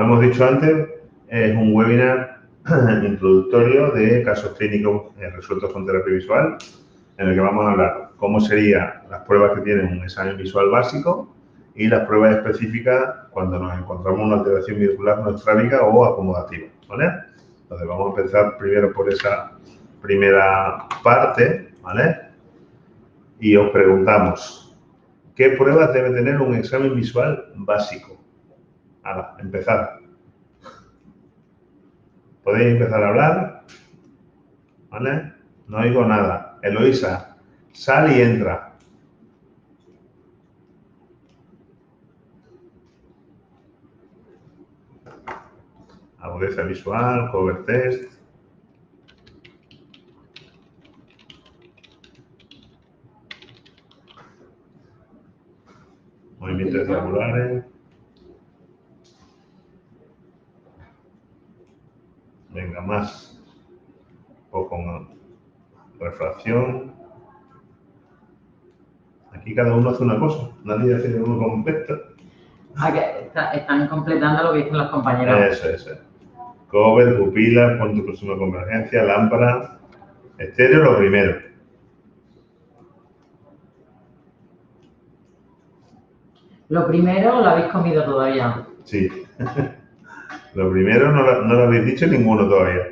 hemos dicho antes, es un webinar introductorio de casos clínicos resueltos con terapia visual, en el que vamos a hablar cómo serían las pruebas que tienen un examen visual básico y las pruebas específicas cuando nos encontramos una alteración biocular no estrábica o acomodativa, ¿vale? Entonces vamos a empezar primero por esa primera parte, ¿vale? Y os preguntamos, ¿qué pruebas debe tener un examen visual básico? Ahora, empezar. ¿Podéis empezar a hablar? ¿Vale? No oigo nada. Eloisa, sal y entra. Agudeza visual, cover test. Movimientos triangulares. Venga, más. Un poco más. Refracción. Aquí cada uno hace una cosa. Nadie hace uno completo. Están completando lo que dicen los compañeros. Eso. Cover, pupila, punto de próxima convergencia, lámpara. Estéreo, lo primero. Lo primero lo habéis comido todavía. Sí. Lo primero no lo habéis dicho ninguno todavía.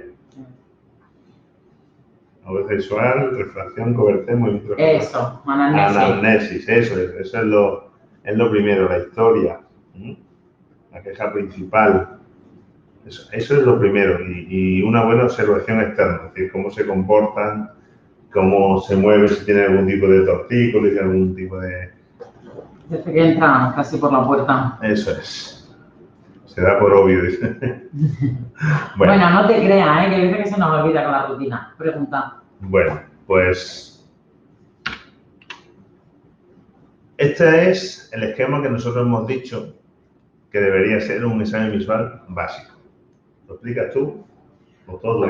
Agudeza visual, refracción, cobertura, movimiento. Eso, anamnesis. Anamnesis, eso es lo primero, la historia. La queja principal. Eso es lo primero. Y una buena observación externa, es decir, cómo se comportan, cómo se mueven, si tienen algún tipo de tortícolis, si tienen algún tipo de... Desde que entran casi por la puerta. Eso es. Se da por obvio, dice. Bueno, no te creas, que dice que se nos olvida con la rutina. Pregunta. Bueno, pues este es el esquema que nosotros hemos dicho que debería ser un examen visual básico. ¿Lo explicas tú? ¿O todo?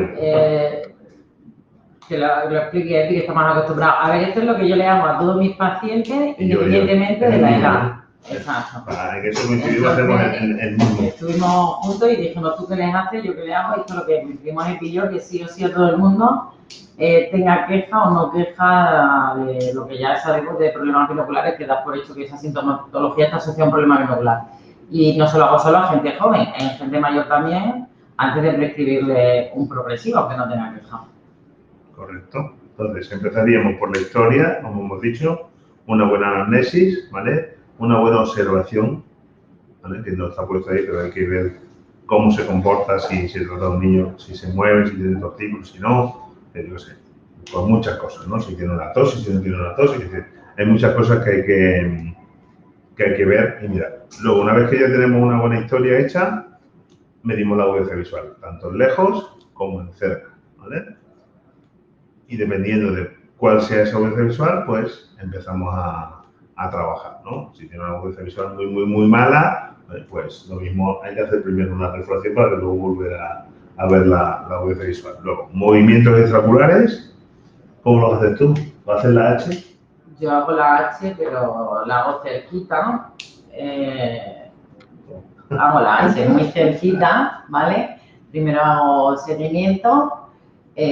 Que lo explique Epi, que está más acostumbrado. A ver, esto es lo que yo le hago a todos mis pacientes, independientemente de la edad. Exacto. En eso coincidimos, hacemos el mismo. Estuvimos juntos y dijimos, tú qué les haces, yo qué le hago. Esto es lo que coincidimos Epi y yo, que sí o sí a todo el mundo tenga queja o no queja de lo que ya sabemos de problemas binoculares, que da por hecho que esa sintomatología está asociada a un problema binocular. Y no se lo hago solo a gente joven, en gente mayor también, antes de prescribirle un progresivo que no tenga queja. Correcto. Entonces, empezaríamos por la historia, como hemos dicho, una buena anamnesis, ¿vale? Una buena observación, ¿vale? Que no está puesto ahí, pero hay que ver cómo se comporta, si se trata de un niño, si se mueve, si tiene tortícolis, si no, yo qué sé, pues muchas cosas, ¿no? Si tiene una tos, si no tiene una tos, hay muchas cosas que hay que ver y mirar. Luego, una vez que ya tenemos una buena historia hecha, medimos la agudeza visual, tanto en lejos como en cerca, ¿vale? Y dependiendo de cuál sea esa agudeza visual, pues empezamos a trabajar, ¿no? Si tiene una agudeza visual muy mala, pues lo mismo, hay que hacer primero una refracción para que luego volver a ver la agudeza visual. Luego, movimientos extraoculares, ¿cómo lo haces tú? ¿Lo haces la H? Yo hago la H, pero la hago cerquita. Hago la H muy cerquita, ¿vale? Primero hago seguimiento,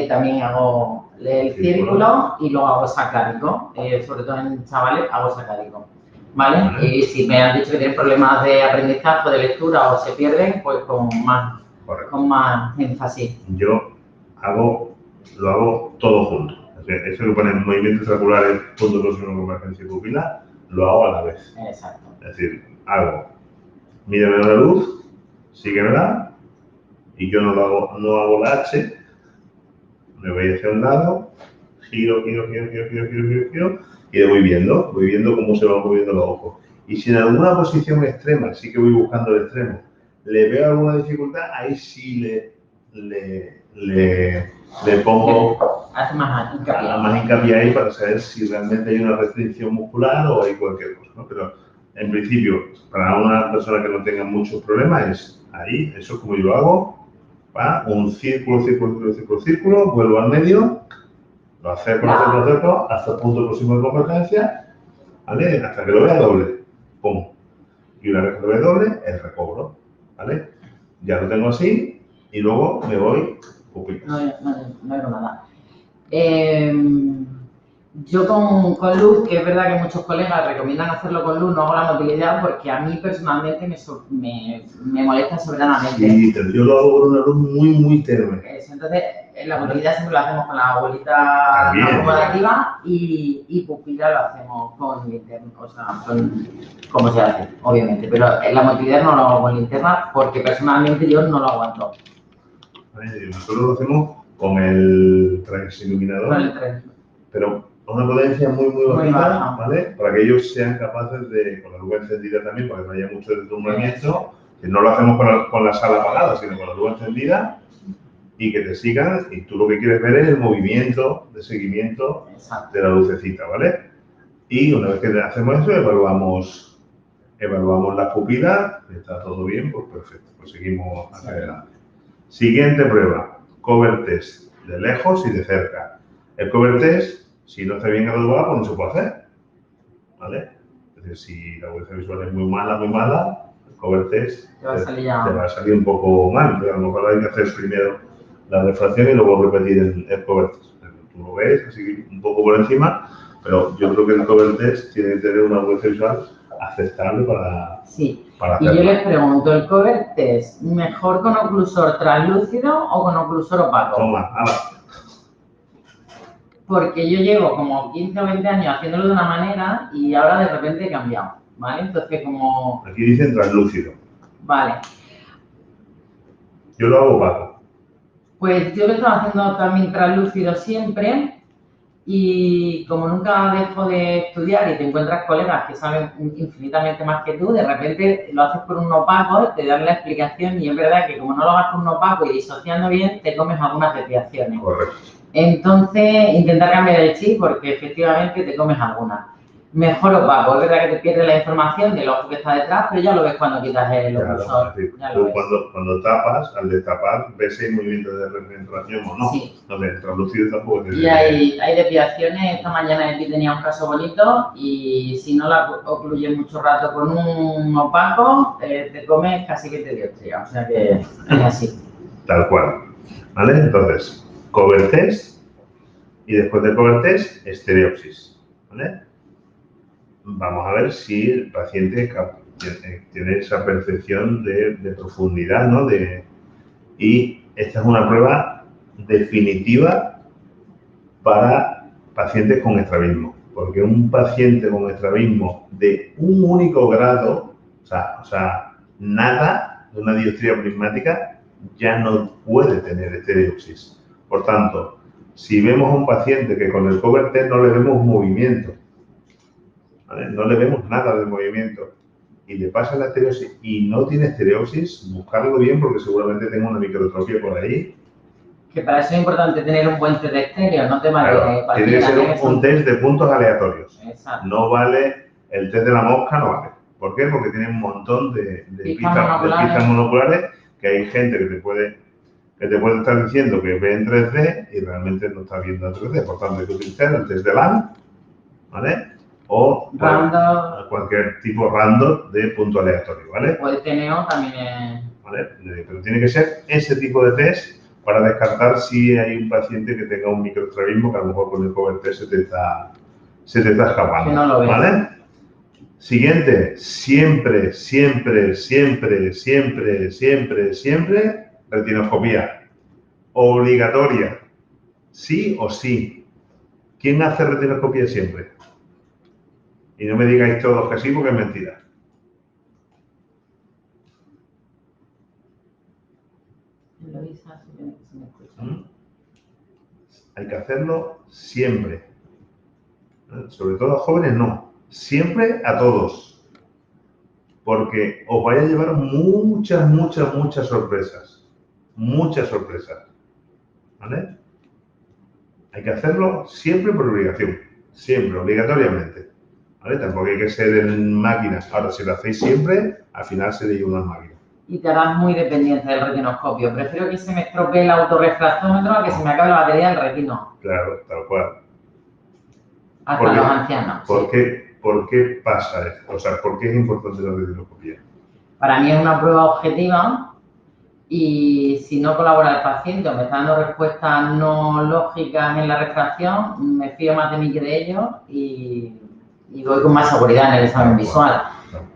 también hago el círculo y luego hago sacárico. Sobre todo en chavales hago sacárico, ¿vale? Y si me han dicho que tienen problemas de aprendizaje o de lectura o se pierden, pues con más énfasis. Yo lo hago todo junto. Eso que ponen movimientos circulares, punto próximo convergencia y pupila, lo hago a la vez. Exacto. Es decir, mírame la luz, síguemela, y yo no hago la H, me voy hacia un lado, giro, y voy viendo cómo se van moviendo los ojos. Y si en alguna posición extrema, sí que voy buscando el extremo, le veo alguna dificultad, ahí sí le pongo más hincapié ahí para saber si realmente hay una restricción muscular o hay cualquier cosa, ¿no? Pero en principio, para una persona que no tenga muchos problemas, es ahí, eso es como yo lo hago, ¿va? Un círculo, vuelvo al medio, lo acerco, hasta el punto próximo de convergencia, ¿vale? Hasta que lo vea doble, pum. Y una vez que lo vea doble, el recobro, ¿vale? ya lo tengo así y luego me voy pupilas. No hay nada. Yo con luz, que es verdad que muchos colegas recomiendan hacerlo con luz, no hago la motilidad porque a mí personalmente me molesta soberanamente. Sí, pero yo lo hago con una luz muy tenue. Entonces, la motilidad siempre lo hacemos con la bolita acomodadtiva y pupila lo hacemos con linterna, o sea, como se hace, obviamente. Pero la motilidad no lo hago con linterna porque personalmente yo no lo aguanto. Nosotros lo hacemos con el transiluminador. Con el tren. Pero a una potencia muy bajita, baja, ¿vale? Para que ellos sean capaces de, con la luz encendida también, para que no haya mucho deslumbramiento, que no lo hacemos con la sala apagada, sino con la luz encendida, y que te sigan, y tú lo que quieres ver es el movimiento de seguimiento de la lucecita, ¿vale? Y una vez que hacemos eso, evaluamos las pupilas, está todo bien, pues perfecto, pues seguimos hacia adelante. Siguiente prueba, cover test, de lejos y de cerca. El cover test, si no está bien graduado, pues no se puede hacer, ¿vale? Es decir, si la audiencia visual es muy mala, el cover test te va a salir un poco mal, pero a lo mejor hay que hacer primero la refracción y luego repetir el cover test. Tú lo ves, así un poco por encima, pero yo creo que el cover test tiene que tener una audiencia visual aceptable para hacerlo. Y yo les pregunto, ¿el cover test mejor con oclusor translúcido o con oclusor opaco? Toma, Porque yo llevo como 15 o 20 años haciéndolo de una manera y ahora de repente he cambiado, ¿vale? Entonces, como... Aquí dicen translúcido. Vale. Yo lo hago opaco. Pues yo lo he estado haciendo también translúcido siempre y como nunca dejo de estudiar y te encuentras colegas que saben infinitamente más que tú, de repente lo haces por un opaco, te dan la explicación y es verdad que como no lo hagas con un opaco y disociando bien, te comes algunas desviaciones. Correcto. Entonces, intentar cambiar el chip porque efectivamente te comes algunas. Mejor opaco, es verdad que te pierdes la información del ojo que está detrás, pero ya lo ves cuando quitas el oclusor. Tú cuando tapas, al destapar, ves si hay movimiento de recentración o no. Sí. No, el translúcido tampoco te... Y hay desviaciones. Esta mañana aquí tenía un caso bonito y si no la ocluyes mucho rato con un opaco, te comes casi que te dio estrella. O sea que es así. Tal cual. ¿Vale? Entonces, cover test y después del cover test, estereopsis. ¿Vale? Vamos a ver si el paciente tiene esa percepción de profundidad, ¿no? Y esta es una prueba definitiva para pacientes con estrabismo, porque un paciente con estrabismo de un único grado, o sea, nada de una dioptría prismática, ya no puede tener estereopsis. Por tanto, si vemos a un paciente que con el cover test no le vemos movimiento, ¿vale? No le vemos nada de movimiento y le pasa la estereopsis y no tiene estereopsis, buscarlo bien porque seguramente tenga una microtropía por ahí. Que para eso es importante tener un buen test de estéreo, no te vale claro, tiene que ser un test de puntos aleatorios. Exacto. No vale el test de la mosca, no vale. ¿Por qué? Porque tiene un montón de pistas monoculares que hay gente que te puede estar diciendo que ve en 3D y realmente no está viendo en 3D. Por tanto, hay que utilizar el test de LAN, ¿vale? O cualquier tipo random de punto aleatorio, ¿vale? O el TNO también es... ¿Vale? Pero tiene que ser ese tipo de test para descartar si hay un paciente que tenga un microestrabismo que a lo mejor con el cover test se te está escapando, que no lo ves. ¿vale? Siguiente, siempre, retinoscopía. Obligatoria. Sí o sí. ¿Quién hace retinoscopía siempre? Y no me digáis todos que sí, porque es mentira. Hay que hacerlo siempre. Sobre todo a jóvenes, no. Siempre a todos. Porque os vais a llevar muchas sorpresas. Muchas sorpresas. ¿Vale? Hay que hacerlo siempre por obligación. Siempre, obligatoriamente. ¿Vale? Tampoco hay que ser en máquinas. Ahora, si lo hacéis siempre, al final seréis una máquina. Y te harás muy dependiente del retinoscopio. Prefiero que se me estropee el autorrefractómetro a que se me acabe la batería del retino. Claro, tal cual. Hasta los ancianos. ¿Por qué pasa esto? O sea, ¿por qué es importante la retinoscopia? Para mí es una prueba objetiva Y si no colabora el paciente o me está dando respuestas no lógicas en la refracción, me fío más de mí que de ellos y voy con más seguridad en el examen visual.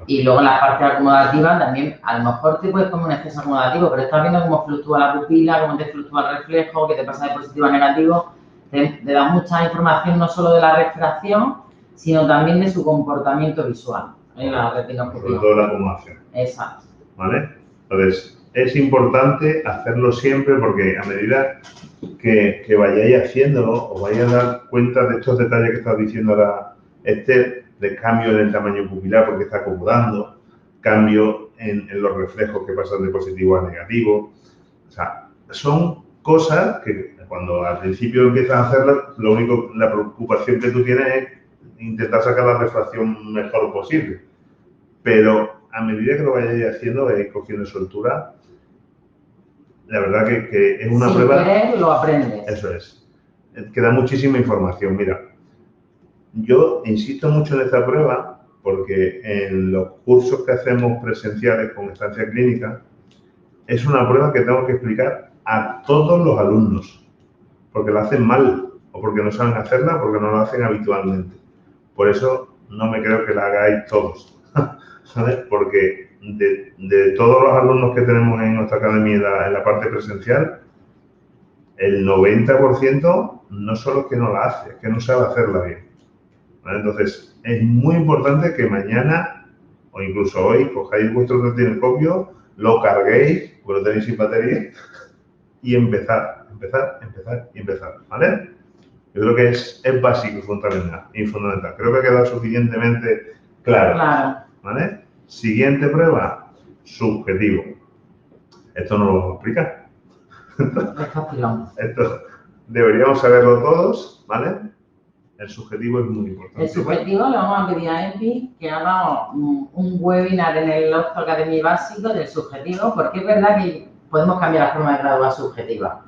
Y luego en la parte acomodativa también, a lo mejor te puedes poner un exceso acomodativo, pero estás viendo cómo fluctúa la pupila, cómo te fluctúa el reflejo, qué te pasa de positivo a negativo. Te da mucha información no solo de la refracción, sino también de su comportamiento visual en la retinoscopia. Sobre todo la acomodación. Exacto. ¿Vale? Entonces, es importante hacerlo siempre porque a medida que vayáis haciéndolo, os vais a dar cuenta de estos detalles que estás diciendo ahora, Esther, de cambio en el tamaño pupilar porque está acomodando, cambio en los reflejos que pasan de positivo a negativo. O sea, son cosas que cuando al principio empiezas a hacerlas, la preocupación que tú tienes es intentar sacar la refracción mejor posible. Pero a medida que lo vayáis haciendo, vais cogiendo soltura. La verdad que es una prueba... Sin querer, lo aprendes. Eso es. Que da muchísima información. Mira, yo insisto mucho en esta prueba porque en los cursos que hacemos presenciales con estancia clínica, es una prueba que tengo que explicar a todos los alumnos, porque lo hacen mal, o porque no saben hacerla, o porque no lo hacen habitualmente. Por eso no me creo que la hagáis todos, ¿sabes? Porque de todos los alumnos que tenemos en nuestra academia en la parte presencial, el 90% no solo es que no la hace, es que no sabe hacerla bien, ¿vale? Entonces, es muy importante que mañana, o incluso hoy, cojáis vuestro retinoscopio, lo carguéis, porque lo tenéis sin batería, y empezar, ¿vale? Yo creo que es básico y fundamental. Creo que ha quedado suficientemente claro. ¿Vale? Siguiente prueba, subjetivo. Esto no lo vamos a explicar. Esto deberíamos saberlo todos, ¿vale? El subjetivo es muy importante. El subjetivo le vamos a pedir a Epi que haga un webinar en el Opto Academy básico del subjetivo, porque es verdad que podemos cambiar la forma de graduar subjetiva.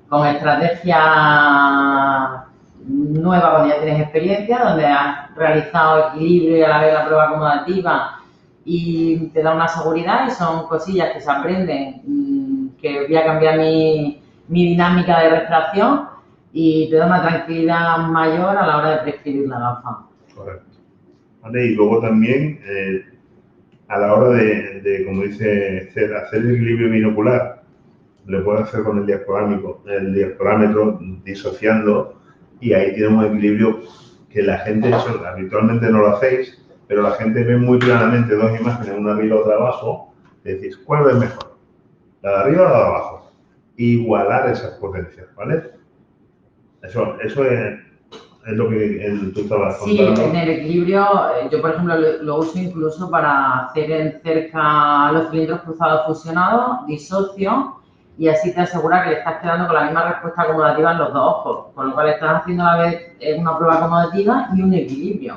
Con estrategia nueva, cuando ya tienes experiencia, donde has realizado equilibrio y a la vez la prueba acomodativa y te da una seguridad y son cosillas que se aprenden, que voy a cambiar mi dinámica de refracción y te da una tranquilidad mayor a la hora de prescribir la gafa. Correcto. ¿Vale? Y luego también a la hora de como dice Esther, hacer el equilibrio binocular, lo puedes hacer con el diafragmámetro disociando y ahí tienes un equilibrio que la gente, eso habitualmente no lo hacéis, pero la gente ve muy claramente dos imágenes, una arriba y otra abajo, y decís, ¿cuál ves mejor? ¿La de arriba o la de abajo? Igualar esas potencias, ¿vale? Eso es lo que tú estabas contando. Sí, en el equilibrio, yo por ejemplo lo uso incluso para hacer en cerca los cilindros cruzados fusionados, disocio, y así te asegura que le estás quedando con la misma respuesta acomodativa en los dos ojos, con lo cual estás haciendo a la vez una prueba acomodativa y un equilibrio,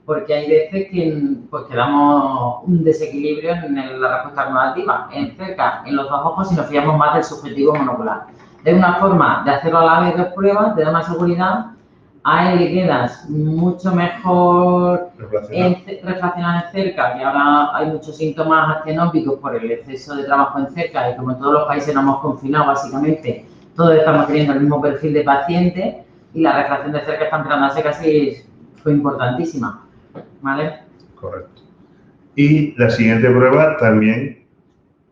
porque hay veces que pues, quedamos un desequilibrio en la respuesta acomodativa, en cerca, en los dos ojos, si nos fijamos más del subjetivo monocular. Es una forma de hacerlo a la vez dos pruebas, te da más seguridad. A él le quedas mucho mejor refraccionado en cerca, que ahora hay muchos síntomas astenópicos por el exceso de trabajo en cerca y como en todos los países nos hemos confinado básicamente, todos estamos teniendo el mismo perfil de paciente y la refracción de cerca está empezando a ser casi fue importantísima, ¿vale? Correcto. Y la siguiente prueba también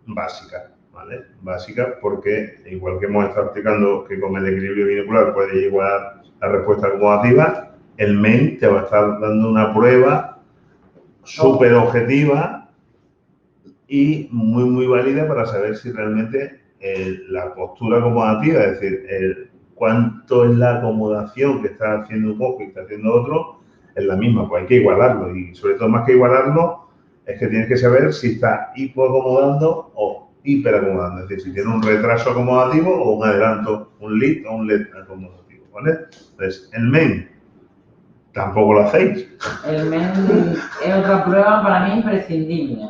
básica, ¿vale? Básica porque igual que hemos estado explicando que con el equilibrio binocular puede igualar la respuesta acomodativa, el MEN te va a estar dando una prueba súper objetiva y muy válida para saber si realmente la postura acomodativa, es decir, cuánto es la acomodación que está haciendo un ojo y está haciendo otro, es la misma, pues hay que igualarlo y sobre todo más que igualarlo es que tienes que saber si está hipoacomodando o hiperacomodando, es decir, si tiene un retraso acomodativo o un adelanto, un lead o un LED acomodativo. ¿Vale? Entonces, el MEN tampoco lo hacéis. El MEN es otra prueba para mí imprescindible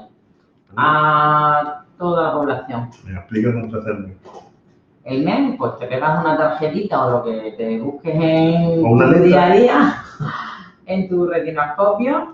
a toda la población. Me explica cómo se hace el MEN. El MEN, pues te pegas una tarjetita o lo que te busques en tu día a día, en tu retinoscopio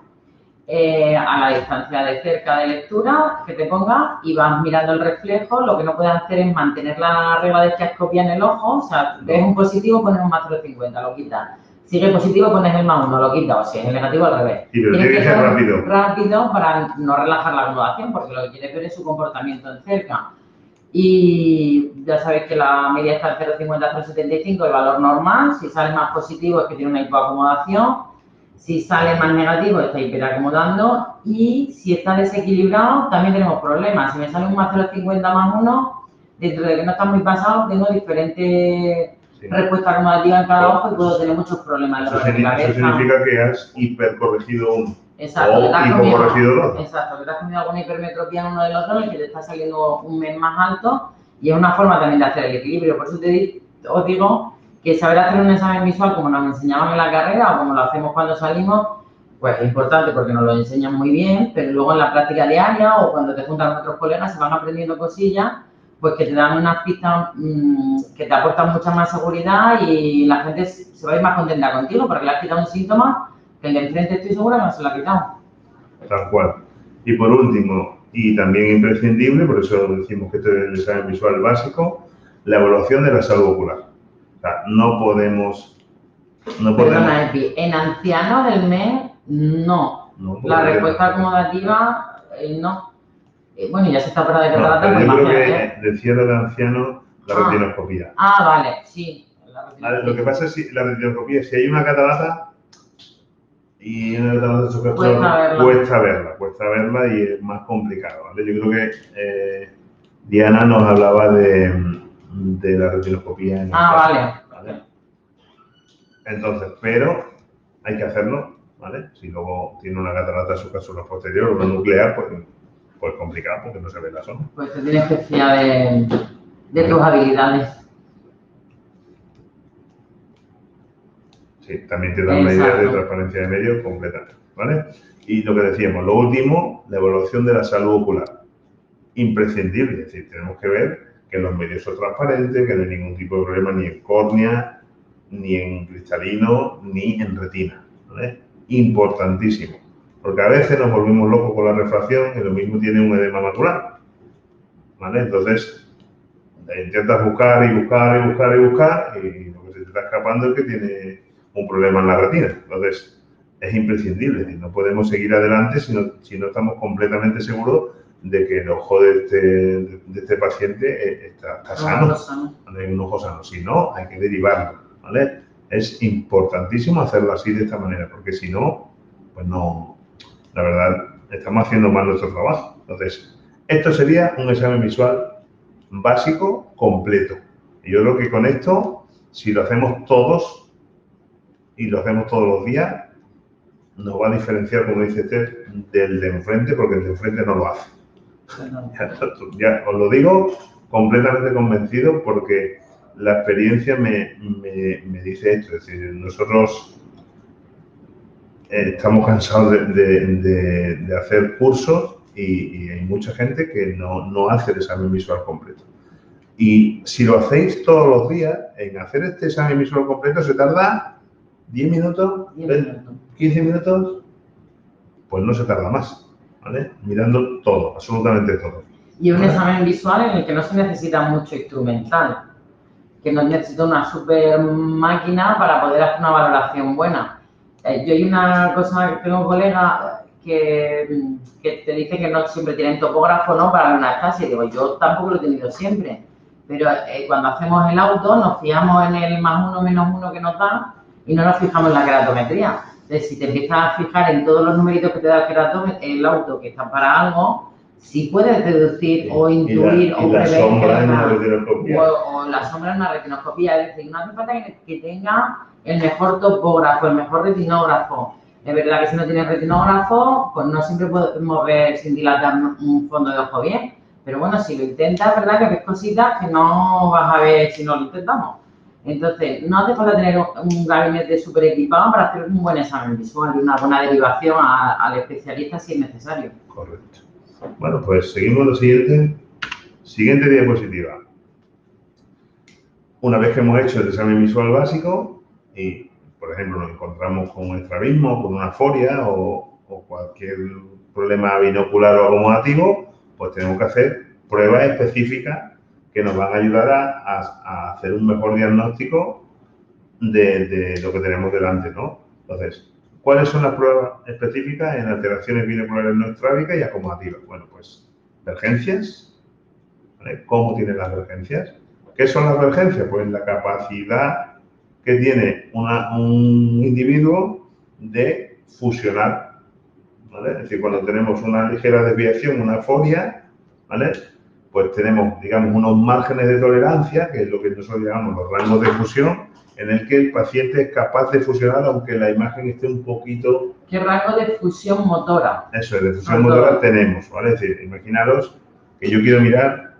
a la distancia de cerca de lectura que te ponga y vas mirando el reflejo. Lo que no puedes hacer es mantener la regla de estereoscopia en el ojo. O sea, ves un positivo, pones un más 0,50, lo quitas. Si es positivo, pones el más 1, lo quitas. O si es el negativo, al revés. Sí, pero tiene que ser rápido. Rápido para no relajar la graduación, porque lo que quieres ver es su comportamiento en cerca. Y ya sabéis que la media está en 0,50 a 0,75, el valor normal. Si sale más positivo es que tiene una hipoacomodación. Si sale más negativo, está hiperacomodando. Y si está desequilibrado, también tenemos problemas. Si me sale un más 0,50 más 1, dentro de que no está muy pasado, tengo diferentes respuestas acomodativas en cada ojo y puedo tener muchos problemas. Eso significa que has hipercorregido uno. Exacto, o hipocorregido el otro. Exacto, que te has comido alguna hipermetropía en uno de los dos, el que te está saliendo un mes más alto. Y es una forma también de hacer el equilibrio. Por eso os digo que saber hacer un examen visual como nos enseñaban en la carrera o como lo hacemos cuando salimos, pues es importante porque nos lo enseñan muy bien, pero luego en la práctica diaria o cuando te juntan con otros colegas se van aprendiendo cosillas, pues que te dan unas pistas que te aportan mucha más seguridad y la gente se va a ir más contenta contigo porque le has quitado un síntoma que el de enfrente estoy segura que no se lo ha quitado. Tal cual. Y por último, y también imprescindible, por eso decimos que este es el examen visual básico, la evaluación de la salud ocular. O sea, no podemos... Perdona, Epi, en ancianos del mes, no. La respuesta acomodativa, no. Bueno, ya se está para de catarata. No, yo creo que de cierre de ancianos, la retinoscopía. Vale, sí. Lo que pasa es que la retinoscopía, si hay una catarata y una catarata de su cuesta verla y es más complicado, ¿vale? Yo creo que Diana nos hablaba de la retinoscopía. Vale. Entonces, pero hay que hacerlo, ¿vale? Si luego tiene una catarata en su cápsula posterior o una nuclear, pues complicado porque no se ve la zona. Pues te tienes que fiar de tus habilidades. Sí, también te da una idea de transparencia de medios completa, ¿vale? Y lo que decíamos, lo último, la evaluación de la salud ocular. Imprescindible, es decir, tenemos que ver que los medios son transparentes, que no hay ningún tipo de problema ni en córnea, ni en cristalino, ni en retina, ¿vale? Importantísimo, porque a veces nos volvemos locos con la refracción y lo mismo tiene un edema macular, ¿vale? Entonces, intentas buscar y buscar y buscar y buscar y lo que se te está escapando es que tiene un problema en la retina. Entonces, es imprescindible, es decir, no podemos seguir adelante si no estamos completamente seguros de que el ojo de este paciente está sano, ¿vale? Hay un ojo sano, si no, hay que derivarlo, ¿vale? Es importantísimo hacerlo así de esta manera, porque si no, pues no, la verdad, estamos haciendo mal nuestro trabajo. Entonces, esto sería un examen visual básico completo. Y yo creo que con esto, si lo hacemos todos y lo hacemos todos los días, nos va a diferenciar, como dice Esther, del de enfrente, porque el de enfrente no lo hace. Ya os lo digo completamente convencido porque la experiencia me dice esto. Es decir, nosotros estamos cansados de hacer cursos y hay mucha gente que no hace el examen visual completo. Y si lo hacéis todos los días, en hacer este examen visual completo se tarda 10 minutos, 15 minutos, pues no se tarda más, ¿vale? Mirando todo, absolutamente todo. Y un examen visual en el que no se necesita mucho instrumental, que no necesito una super máquina para poder hacer una valoración buena. Yo hay una cosa, tengo colegas que te dicen que no siempre tienen topógrafo, ¿no? Para ver una estasia. Digo, yo tampoco lo he tenido siempre, pero cuando hacemos el auto nos fijamos en el más 1, menos 1 que nos da y no nos fijamos en la keratometría. Entonces, si te empiezas a fijar en todos los numeritos que te da el auto que están para algo, si puedes deducir o intuir o prever o la sombra en una retinoscopía, es decir, no hace falta que tenga el mejor topógrafo, el mejor retinógrafo. Es verdad que si no tienes retinógrafo, pues no siempre podemos ver sin dilatar un fondo de ojo bien, pero bueno, si lo intentas, es verdad que ves cositas que no vas a ver si no lo intentamos. Entonces, no hace falta tener un gabinete súper equipado para hacer un buen examen visual y una buena derivación al especialista si es necesario. Correcto. Bueno, pues seguimos lo siguiente. Siguiente diapositiva. Una vez que hemos hecho el examen visual básico y, por ejemplo, nos encontramos con un estrabismo, con una aforia o o cualquier problema binocular o acomodativo, pues tenemos que hacer pruebas específicas que nos van a ayudar a hacer un mejor diagnóstico de lo que tenemos delante, ¿no? Entonces, ¿cuáles son las pruebas específicas en alteraciones binoculares no estrabicas y acomodativas? Bueno, pues, vergencias, ¿vale? ¿Cómo tienen las vergencias? ¿Qué son las vergencias? Pues la capacidad que tiene un individuo de fusionar, ¿vale? Es decir, cuando tenemos una ligera desviación, una aforia, ¿vale? Pues tenemos, digamos, unos márgenes de tolerancia, que es lo que nosotros llamamos los rangos de fusión, en el que el paciente es capaz de fusionar aunque la imagen esté un poquito... ¿Qué rango de fusión motora? Eso es, de fusión motora tenemos, ¿vale? Es decir, imaginaros que yo quiero mirar,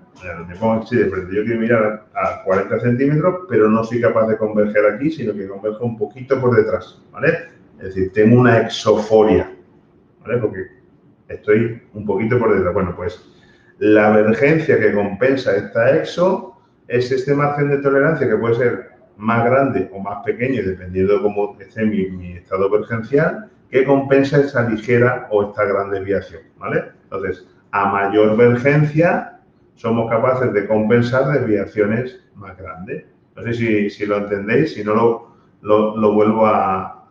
me pongo así de frente, yo quiero mirar a 40 centímetros, pero no soy capaz de converger aquí, sino que converjo un poquito por detrás, ¿vale? Es decir, tengo una exoforia, ¿vale? Porque estoy un poquito por detrás. Bueno, pues la vergencia que compensa esta exo es este margen de tolerancia que puede ser más grande o más pequeño, dependiendo de cómo esté mi estado vergencial, que compensa esa ligera o esta gran desviación, ¿vale? Entonces, a mayor vergencia, somos capaces de compensar desviaciones más grandes. No sé si lo entendéis, si no lo vuelvo a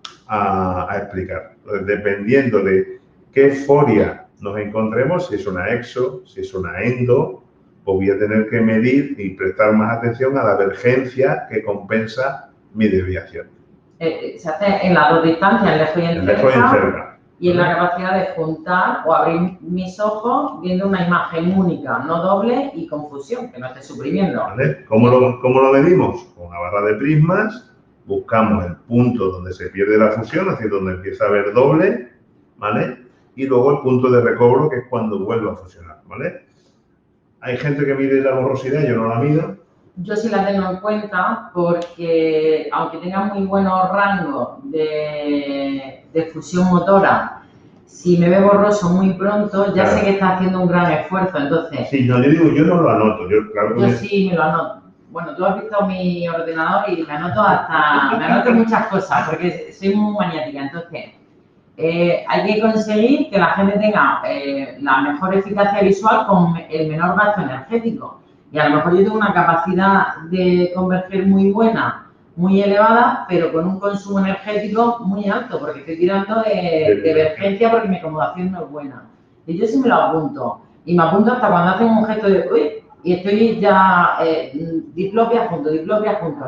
explicar. Entonces, dependiendo de qué foria nos encontremos, si es una exo, si es una endo, pues voy a tener que medir y prestar más atención a la vergencia que compensa mi desviación. Se hace en las dos distancias, en lejos y en cerca. Y en la capacidad de juntar o abrir mis ojos viendo una imagen única, no doble y confusión, que no esté suprimiendo. ¿Vale? ¿Cómo lo medimos? Con una barra de prismas, buscamos el punto donde se pierde la fusión, es decir, donde empieza a haber doble, ¿vale? Y luego el punto de recobro, que es cuando vuelve a fusionar, ¿vale? Hay gente que mide la borrosidad, yo no la mido. Yo sí la tengo en cuenta porque, aunque tenga muy buenos rangos de fusión motora, si me ve borroso muy pronto, ya sé que está haciendo un gran esfuerzo, entonces... Sí, no, yo digo, yo no lo anoto. Yo sí me lo anoto. Bueno, tú has visto mi ordenador y me anoto muchas cosas porque soy muy maniática, entonces... hay que conseguir que la gente tenga la mejor eficacia visual con el menor gasto energético. Y a lo mejor yo tengo una capacidad de converger muy buena, muy elevada, pero con un consumo energético muy alto, porque estoy tirando de vergencia porque mi acomodación no es buena. Y yo sí me lo apunto. Y me apunto hasta cuando hacen un gesto de uy, y estoy ya diplopia junto.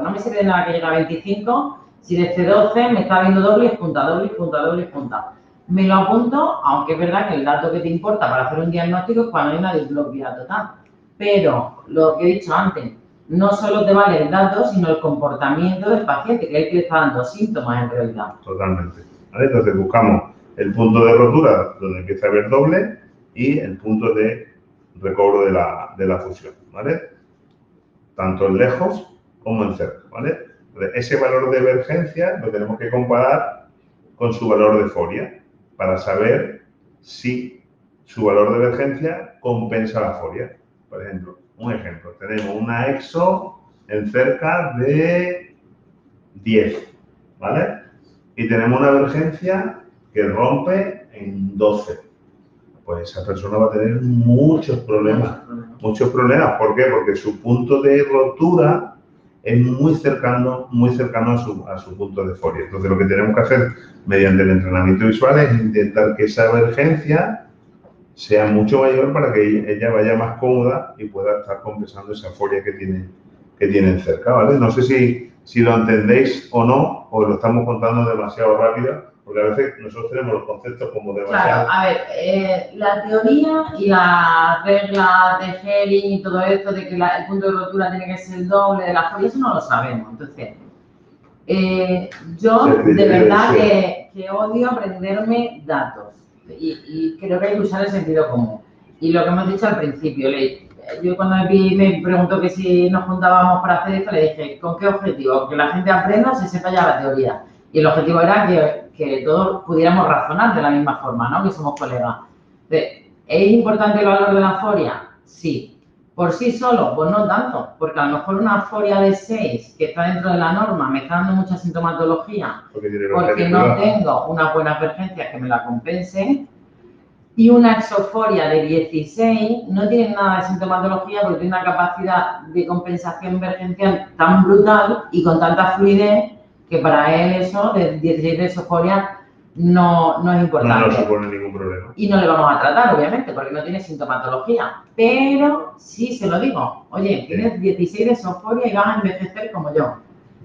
No me sirve de nada que llegue a 25. Si desde 12 me está viendo doble y junta. Me lo apunto, aunque es verdad que el dato que te importa para hacer un diagnóstico es cuando hay una diplopia total. Pero, lo que he dicho antes, no solo te vale el dato, sino el comportamiento del paciente, que es el que le está dando síntomas en realidad. Totalmente. ¿Vale? Entonces buscamos el punto de rotura donde empieza a haber doble y el punto de recobro de la fusión, ¿vale? Tanto en lejos como en cerca, ¿vale? Entonces, ese valor de emergencia lo tenemos que comparar con su valor de foria para saber si su valor de emergencia compensa la foria. Por ejemplo, un ejemplo, tenemos una exo en cerca de 10, ¿vale? Y tenemos una emergencia que rompe en 12. Pues esa persona va a tener muchos problemas. ¿Por qué? Porque su punto de rotura es muy cercano a su punto de foria. Entonces, lo que tenemos que hacer mediante el entrenamiento visual es intentar que esa emergencia sea mucho mayor para que ella vaya más cómoda y pueda estar compensando esa foria que tienen cerca, ¿vale? No sé si lo entendéis o no, o lo estamos contando demasiado rápido, porque a veces nosotros tenemos los conceptos como demasiado... Claro, a ver, la teoría y las reglas de Helling y todo esto de que el punto de rotura tiene que ser el doble de la foria, eso no lo sabemos. Entonces, yo de verdad que odio aprenderme datos y creo que hay que usar el sentido común. Y lo que hemos dicho al principio, yo cuando me preguntó que si nos juntábamos para hacer esto, le dije, ¿con qué objetivo? Que la gente aprenda, se sepa ya la teoría. Y el objetivo era que todos pudiéramos razonar de la misma forma, ¿no? Que somos colegas. ¿Es importante el valor de la foria? Sí, Por sí solo, pues no tanto, porque a lo mejor una foria de 6 que está dentro de la norma me está dando mucha sintomatología porque no tengo unas buenas emergencias que me la compensen, y una exoforia de 16 no tiene nada de sintomatología porque tiene una capacidad de compensación emergencial tan brutal y con tanta fluidez que para él eso de 16 de exoforia no es importante. No supone ningún problema. Y no le vamos a tratar, obviamente, porque no tiene sintomatología. Pero sí se lo digo, oye, tienes 16 de exoforia y vas a envejecer como yo.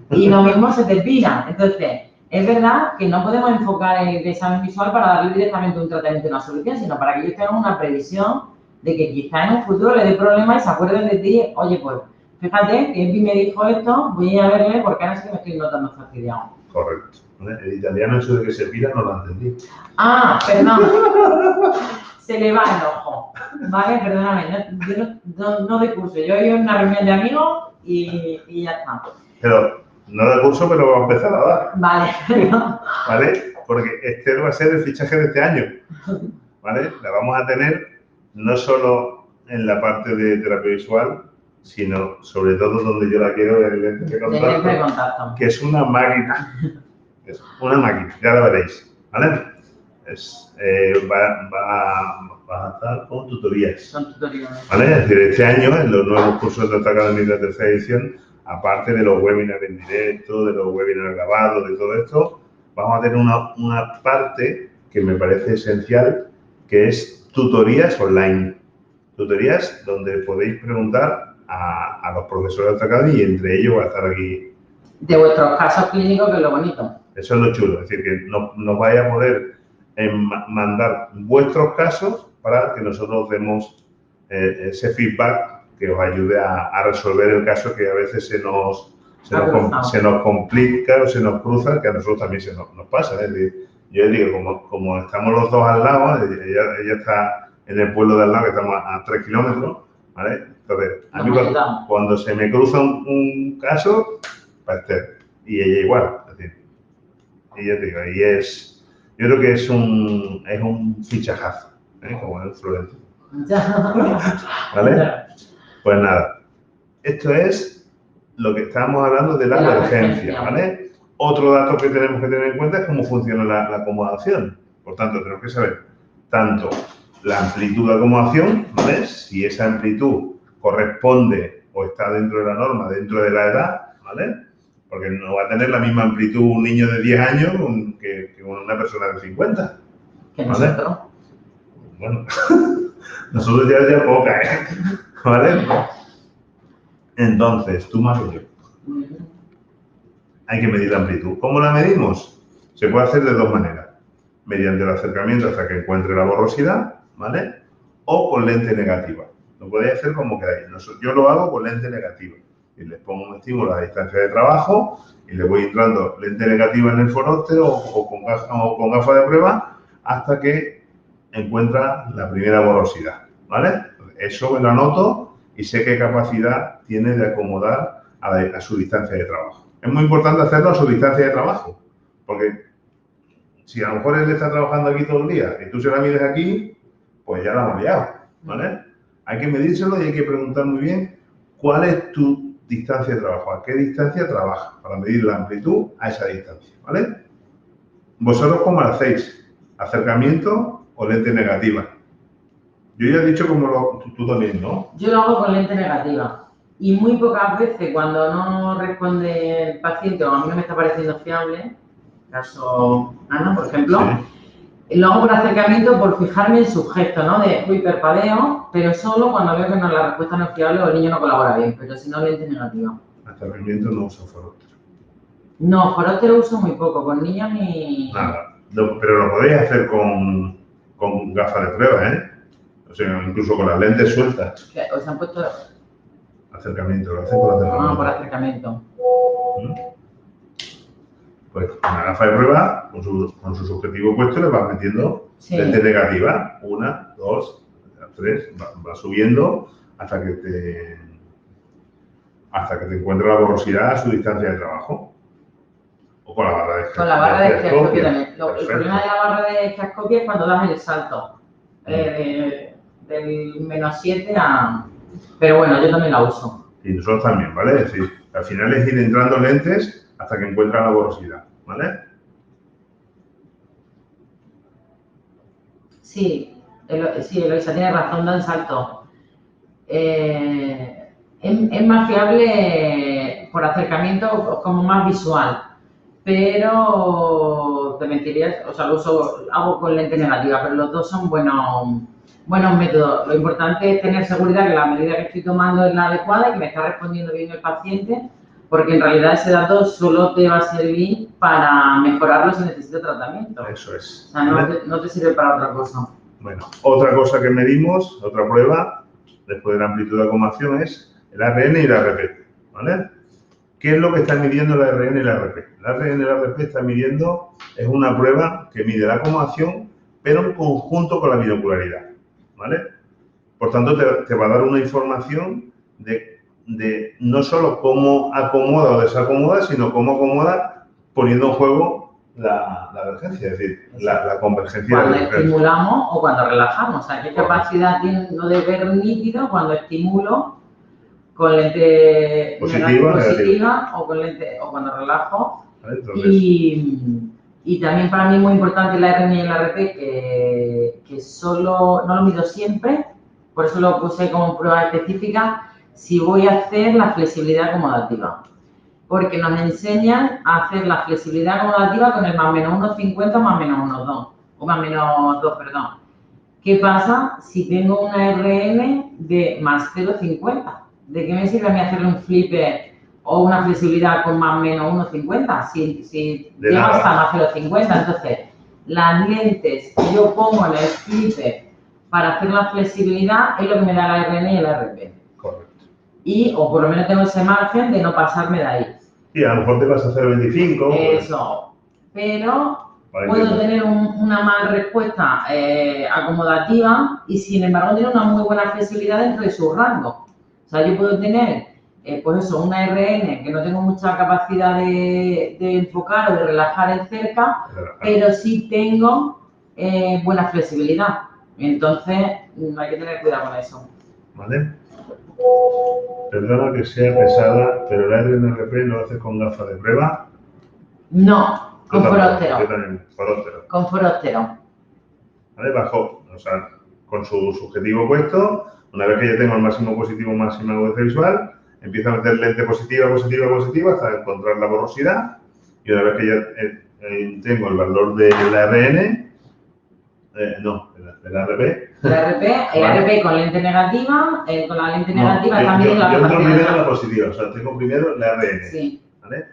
Y lo mismo se te pira. Entonces, es verdad que no podemos enfocar el examen visual para darle directamente un tratamiento y una solución, sino para que ellos tengan una previsión de que quizá en un futuro le dé problemas y se acuerden de ti, oye, pues, fíjate que Epi me dijo esto, voy a verle porque ahora sí que me estoy notando fastidiado. Correcto. El italiano eso de que se pira no lo entendí. Ah, perdón. Se le va el ojo. Vale, perdóname, yo no de curso, yo he ido a una reunión de amigos y ya está. Pero no da curso, pero va a empezar a dar. Vale, perdón. ¿Vale? Porque este va a ser el fichaje de este año. ¿Vale? La vamos a tener no solo en la parte de terapia visual, sino sobre todo donde yo la quiero, el lente de contacto, que es una máquina. Es una máquina, ya la veréis. ¿Vale? Va a estar con tutorías. Son tutorías. ¿Vale? Es decir, este año, en los nuevos cursos de nuestra academia de tercera edición, aparte de los webinars en directo, de los webinars grabados, de todo esto, vamos a tener una parte que me parece esencial, que es tutorías online. Tutorías donde podéis preguntar a los profesores de nuestra academia y entre ellos va a estar aquí. De vuestros casos clínicos, que es lo bonito. Eso es lo chulo, es decir, que nos vais a poder mandar vuestros casos para que nosotros demos ese feedback que os ayude a resolver el caso que a veces se nos complica o se nos cruza, que a nosotros también se nos pasa. Es decir, yo digo, como estamos los dos al lado, ella está en el pueblo de al lado, que estamos a 3 kilómetros, ¿vale? Entonces, a mí cuando se me cruza un caso, para Esther, y ella igual, es decir, y yo te digo, yo creo que es un fichajazo, como el Florentino. ¿Vale? Pues nada, esto es lo que estábamos hablando de la emergencia, ¿vale? Otro dato que tenemos que tener en cuenta es cómo funciona la acomodación. Por tanto, tenemos que saber tanto la amplitud de acomodación, ¿vale? Si esa amplitud corresponde o está dentro de la norma, dentro de la edad, ¿vale? Porque no va a tener la misma amplitud un niño de 10 años que una persona de 50. Que nosotros. ¿Vale? Bueno, nosotros ya poca, ¿eh? ¿Vale? Entonces, tú más que yo. Hay que medir la amplitud. ¿Cómo la medimos? Se puede hacer de dos maneras. Mediante el acercamiento hasta que encuentre la borrosidad, ¿vale? O con lente negativa. Lo podéis hacer como queráis. Yo lo hago con lente negativa. Y les pongo un estímulo a distancia de trabajo y le voy entrando lente negativa en el foróptero o con gafas de prueba hasta que encuentra la primera borrosidad, ¿vale? Eso me lo anoto y sé qué capacidad tiene de acomodar a su distancia de trabajo. Es muy importante hacerlo a su distancia de trabajo, porque si a lo mejor él está trabajando aquí todo el día y tú se la mides aquí, pues ya la hemos liado, ¿vale? Hay que medírselo y hay que preguntar muy bien cuál es tu distancia de trabajo, a qué distancia trabaja, para medir la amplitud a esa distancia, ¿vale? ¿Vosotros cómo lo hacéis? ¿Acercamiento o lente negativa? Yo ya he dicho como tú también, ¿no? Yo lo hago con lente negativa. Y muy pocas veces, cuando no responde el paciente o a mí no me está pareciendo fiable, caso Ana, por ejemplo, lo hago por acercamiento, por fijarme en su gesto, ¿no? De parpadeo, pero solo cuando veo que la respuesta no es fiable o el niño no colabora bien, pero si no, lente negativa. Acercamiento no uso foróptero. No, foróptero uso muy poco, con niños ni... Nada, pero lo podéis hacer con gafas de prueba, ¿eh? O sea, incluso con las lentes sueltas. ¿Os han puesto...? Acercamiento, lo hacen con acercamiento. No, por acercamiento. Pues con la gafa de prueba, con su subjetivo puesto, le vas metiendo lente negativa. 1, 2, 3, va subiendo hasta que te encuentre la borrosidad a su distancia de trabajo. O con la barra de Con la barra de estereoscopia también. El problema de la barra de estereoscopia es cuando das el salto del -7 a Pero bueno, yo también la uso. Y nosotros también, ¿vale? Es decir, al final es ir entrando lentes hasta que encuentran la borrosidad, ¿vale? Sí, Eloisa tiene razón, da un salto. Es más fiable por acercamiento, como más visual, pero te mentiría, o sea, lo uso, hago con lente negativa, pero los dos son buenos métodos. Lo importante es tener seguridad que la medida que estoy tomando es la adecuada y que me está respondiendo bien el paciente, porque en realidad ese dato solo te va a servir para mejorarlo si necesita tratamiento. Eso es. O sea, no te sirve para otra cosa. Bueno, otra cosa que medimos, otra prueba, después de la amplitud de acomodación, es el ARN y la ARP, ¿vale? ¿Qué es lo que está midiendo el ARN y la ARP? El ARN y la ARP está midiendo, es una prueba que mide la acomodación, pero en conjunto con la binocularidad, ¿vale? Por tanto, te va a dar una información de no solo cómo acomoda o desacomoda, sino cómo acomoda poniendo en juego la emergencia, es decir, la convergencia. Cuando estimulamos o cuando relajamos, o sea, qué capacidad tengo de ver nítido cuando estimulo con lente positiva o con lente o cuando relajo. Y también para mí es muy importante la RN y el ARP, que solo, no lo mido siempre, por eso lo puse como prueba específica, si voy a hacer la flexibilidad acomodativa. Porque nos enseñan a hacer la flexibilidad acomodativa con el más menos 1,50 más menos 1,2, o más menos 2, perdón. ¿Qué pasa si tengo una RN de más 0,50? ¿De qué me sirve a mí hacerle un flipper o una flexibilidad con más menos 1,50? Si llega hasta más 0,50, entonces las lentes que yo pongo en el flipper para hacer la flexibilidad es lo que me da la RN y el ARP. Correcto. O por lo menos tengo ese margen de no pasarme de ahí. Sí, a lo mejor te vas a hacer 25. Eso, pero puedo tener una mala respuesta acomodativa y sin embargo tener una muy buena flexibilidad dentro de su rango. O sea, yo puedo tener, pues eso, una RN que no tengo mucha capacidad de enfocar o de relajar en cerca, pero sí tengo buena flexibilidad. Entonces, hay que tener cuidado con eso. ¿Vale? Perdona que sea pesada, pero el RNRP lo haces con gafas de prueba. No, con foróptero. Yo también, foróptero. Con foróptero. ¿Vale? Bajo, o sea, con su subjetivo puesto, una vez que ya tengo el máximo positivo, máxima agudeza visual, empiezo a meter lente positiva, positiva, positiva hasta encontrar la borrosidad. Y una vez que ya tengo el valor del ARN, el ARP. El ARP con lente negativa, con la lente negativa también la capacidad. Yo entro primero la positiva, o sea, tengo primero el ARN. Sí. ¿Vale?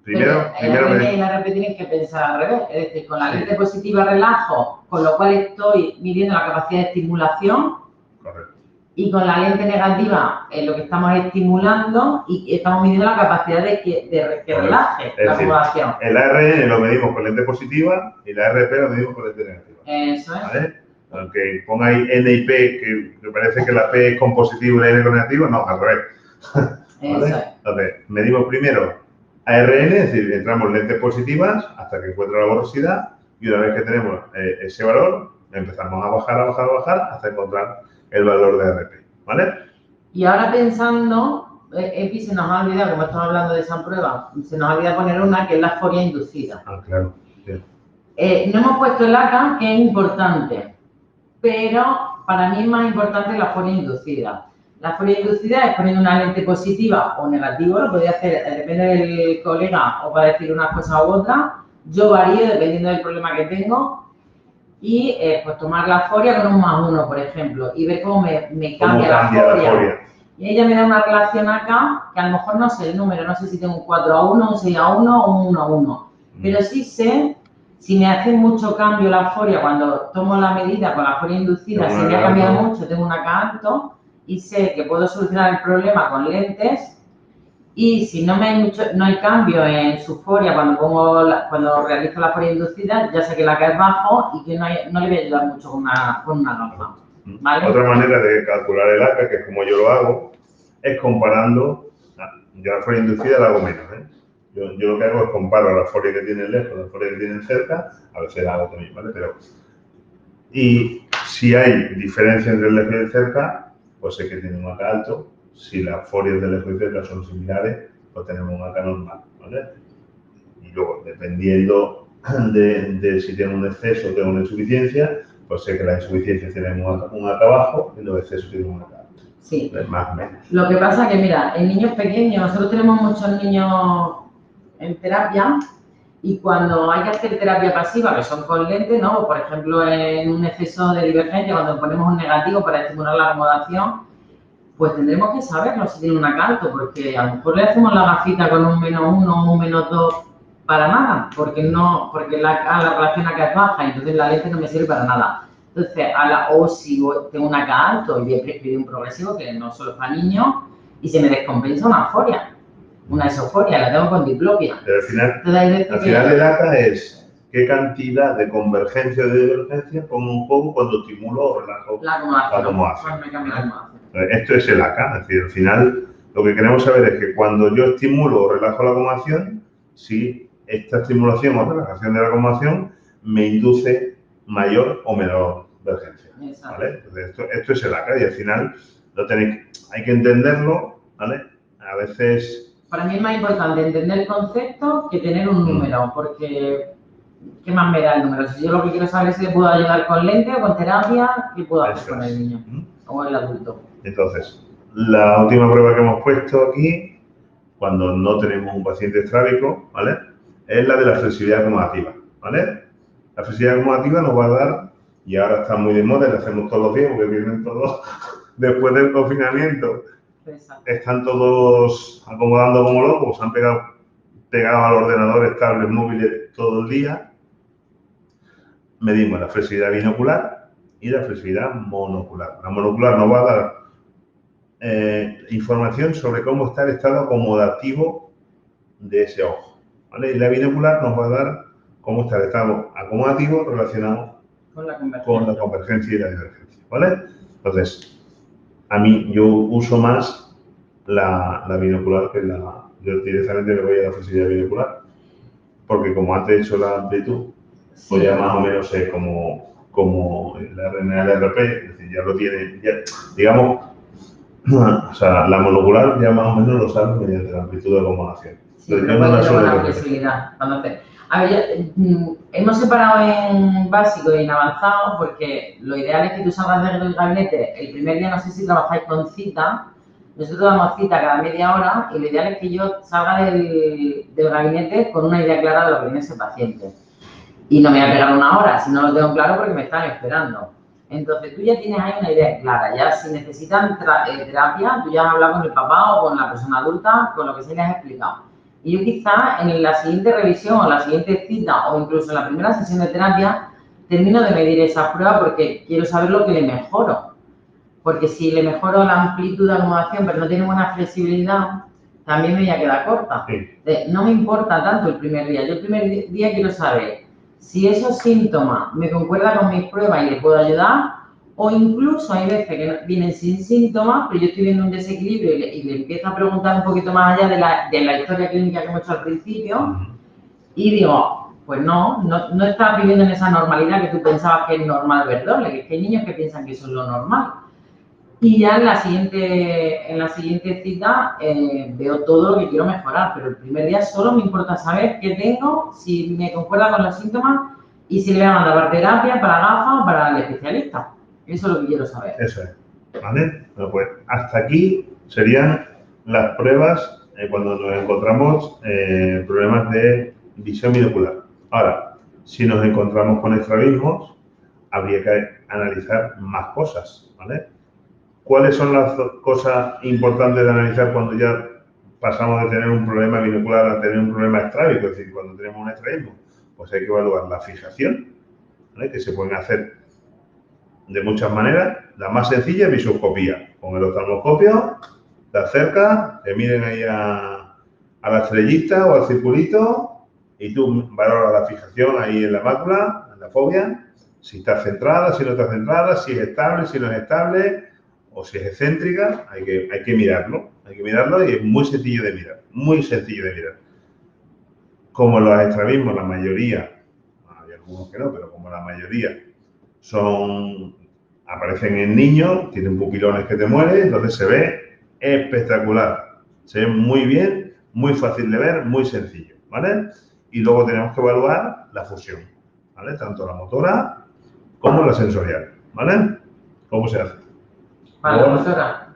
Primero el ARN y el ARP tienen que pensar al revés, es decir, con la lente positiva relajo, con lo cual estoy midiendo la capacidad de estimulación. Correcto. Y con la lente negativa lo que estamos estimulando y estamos midiendo la capacidad de que relaje la acomodación. El ARN lo medimos con lente positiva y la ARP lo medimos con lente negativa. Eso es. ¿Vale? Aunque ponga ahí N y P, que parece que la P es con positivo y la N con negativo, no, al revés. ¿Vale? Eso es. Entonces, medimos primero ARN, es decir, entramos lentes positivas hasta que encuentra la borrosidad y una vez que tenemos ese valor, empezamos a bajar hasta encontrar el valor de ARP, ¿vale? Y ahora pensando, Epi, se nos ha olvidado, como estamos hablando de esa prueba, se nos ha olvidado poner una que es la euforia inducida. Ah, claro. Bien. No hemos puesto el ACA, que es importante, pero para mí es más importante la euforia inducida. La euforia inducida es poniendo una lente positiva o negativa, lo podría hacer, depende del colega, o para decir una cosa u otra. Yo varío dependiendo del problema que tengo. Y pues tomar la euforia con un +1, por ejemplo, y ver cómo me cambia la euforia. Y ella me da una relación acá, que a lo mejor no sé el número, no sé si tengo un 4:1, un 6:1 o un 1:1. Pero sí sé, si me hace mucho cambio la euforia cuando tomo la medida con la euforia inducida, si me ha cambiado mucho, tengo un acá alto, y sé que puedo solucionar el problema con lentes. Y si no hay cambio en su euforia cuando realizo la euforia inducida, ya sé que la cae bajo y que no le voy a ayudar mucho con una gafa. ¿Vale? Otra manera de calcular el ACA, que es como yo lo hago, es comparando. Yo la euforia inducida la hago menos. Yo lo que hago es comparo la euforia que tienen lejos con la euforia que tienen cerca, a veces la hago también, ¿vale? Y si hay diferencia entre el lejos y el cerca, pues sé que tiene un AK alto. Si las forias del espejo y cerca son similares, pues tenemos un AK normal, ¿vale? Y luego, dependiendo de si tiene un exceso o tiene una insuficiencia, pues sé que las insuficiencias tienen un AK bajo y los excesos tienen un AK alto. Sí. Más o menos. Lo que pasa que, mira, en niños pequeños, nosotros tenemos muchos niños en terapia y cuando hay que hacer terapia pasiva, que son con lentes, ¿no? Por ejemplo, en un exceso de divergencia, cuando ponemos un negativo para estimular la acomodación, pues tendremos que saberlo si tiene un AK alto, porque a lo mejor le hacemos la gafita con un -1 o un -2 para nada, porque la relación AK es baja, entonces la lente no me sirve para nada. Entonces, o si tengo un AK alto y he prescrito un progresivo, que no solo es para niños, y se me descompensa una foria, una esoforia, la tengo con diplopia. Pero al final el AK es qué cantidad de convergencia o de divergencia pongo un poco cuando estimulo o relajo la acomodación. Cuando me cambia la acomodación. Esto es el AK, es decir, al final lo que queremos saber es que cuando yo estimulo o relajo la acomodación, si esta estimulación o relajación de la acomodación me induce mayor o menor divergencia, ¿vale? Entonces, esto es el AK y al final hay que entenderlo, ¿vale? A veces... Para mí es más importante entender el concepto que tener un número, porque ¿qué más me da el número? Si yo lo que quiero saber es si le puedo ayudar con lente o con terapia, ¿qué puedo hacer con el niño o el adulto? Entonces, la última prueba que hemos puesto aquí, cuando no tenemos un paciente estrábico, ¿vale? Es la de la flexibilidad acomodativa, ¿vale? La flexibilidad acomodativa nos va a dar, y ahora está muy de moda, la hacemos todos los días porque vienen todos después del confinamiento. Exacto. Están todos acomodando como locos, se han pegado al ordenador, tablets, móviles todo el día. Medimos la flexibilidad binocular y la flexibilidad monocular. La monocular nos va a dar información sobre cómo está el estado acomodativo de ese ojo, ¿vale? Y la binocular nos va a dar cómo está el estado acomodativo relacionado con la convergencia y la divergencia, ¿vale? Entonces, yo uso más la binocular que yo directamente me voy a la flexibilidad binocular, porque como antes he hecho la amplitud, pues ya más o menos sé como la RNA-LRP, es decir, ya lo tiene, digamos, o sea, la monocular ya más o menos lo sabes mediante la amplitud de acomodación. Sí, pero puede tener buena flexibilidad. A ver, hemos separado en básico y en avanzado porque lo ideal es que tú salgas del gabinete. El primer día no sé si trabajáis con cita. Nosotros damos cita cada media hora y lo ideal es que yo salga del gabinete con una idea clara de lo que tiene ese paciente. Y no me voy a pegar una hora si no lo tengo claro porque me están esperando. Entonces, tú ya tienes ahí una idea clara. Ya si necesitan terapia, tú ya has hablado con el papá o con la persona adulta, con lo que se les ha explicado. Y yo quizá en la siguiente revisión o la siguiente cita o incluso en la primera sesión de terapia termino de medir esas pruebas porque quiero saber lo que le mejoro. Porque si le mejoro la amplitud de acomodación pero no tiene buena flexibilidad, también me voy a quedar corta. No me importa tanto el primer día. Yo el primer día quiero saber si esos síntomas me concuerdan con mis pruebas y le puedo ayudar, o incluso hay veces que vienen sin síntomas, pero yo estoy viendo un desequilibrio y le empiezo a preguntar un poquito más allá de la historia clínica que hemos hecho al principio y digo, pues no estás viviendo en esa normalidad que tú pensabas que es normal ver doble, que es que hay niños que piensan que eso es lo normal. Y ya en la siguiente cita veo todo lo que quiero mejorar, pero el primer día solo me importa saber qué tengo, si me concuerda con los síntomas y si le voy a mandar para terapia, para gafas o para el especialista. Eso es lo que quiero saber. Eso es, ¿vale? Bueno, pues hasta aquí serían las pruebas cuando nos encontramos problemas de visión binocular. Ahora, si nos encontramos con estrabismos, habría que analizar más cosas, ¿vale? ¿Cuáles son las cosas importantes de analizar cuando ya pasamos de tener un problema binocular a tener un problema estrábico? Es decir, cuando tenemos un estrabismo, pues hay que evaluar la fijación, ¿vale? Que se pueden hacer de muchas maneras. La más sencilla es visoscopía. Con el oftalmoscopio, te acercas, te miden ahí a la estrellita o al circulito y tú valoras la fijación ahí en la mácula, en la fovea, si está centrada, si no está centrada, si es estable, si no es estable, o si es excéntrica, hay que mirarlo. Hay que mirarlo y es muy sencillo de mirar, muy sencillo de mirar. Como los estrabismos, la mayoría, hay algunos que no, pero como la mayoría son aparecen en niños, tienen pupilones que te mueren, entonces se ve espectacular. Se ve muy bien, muy fácil de ver, muy sencillo, ¿vale? Y luego tenemos que evaluar la fusión, ¿vale? Tanto la motora como la sensorial, ¿vale? ¿Cómo se hace? Para la motora,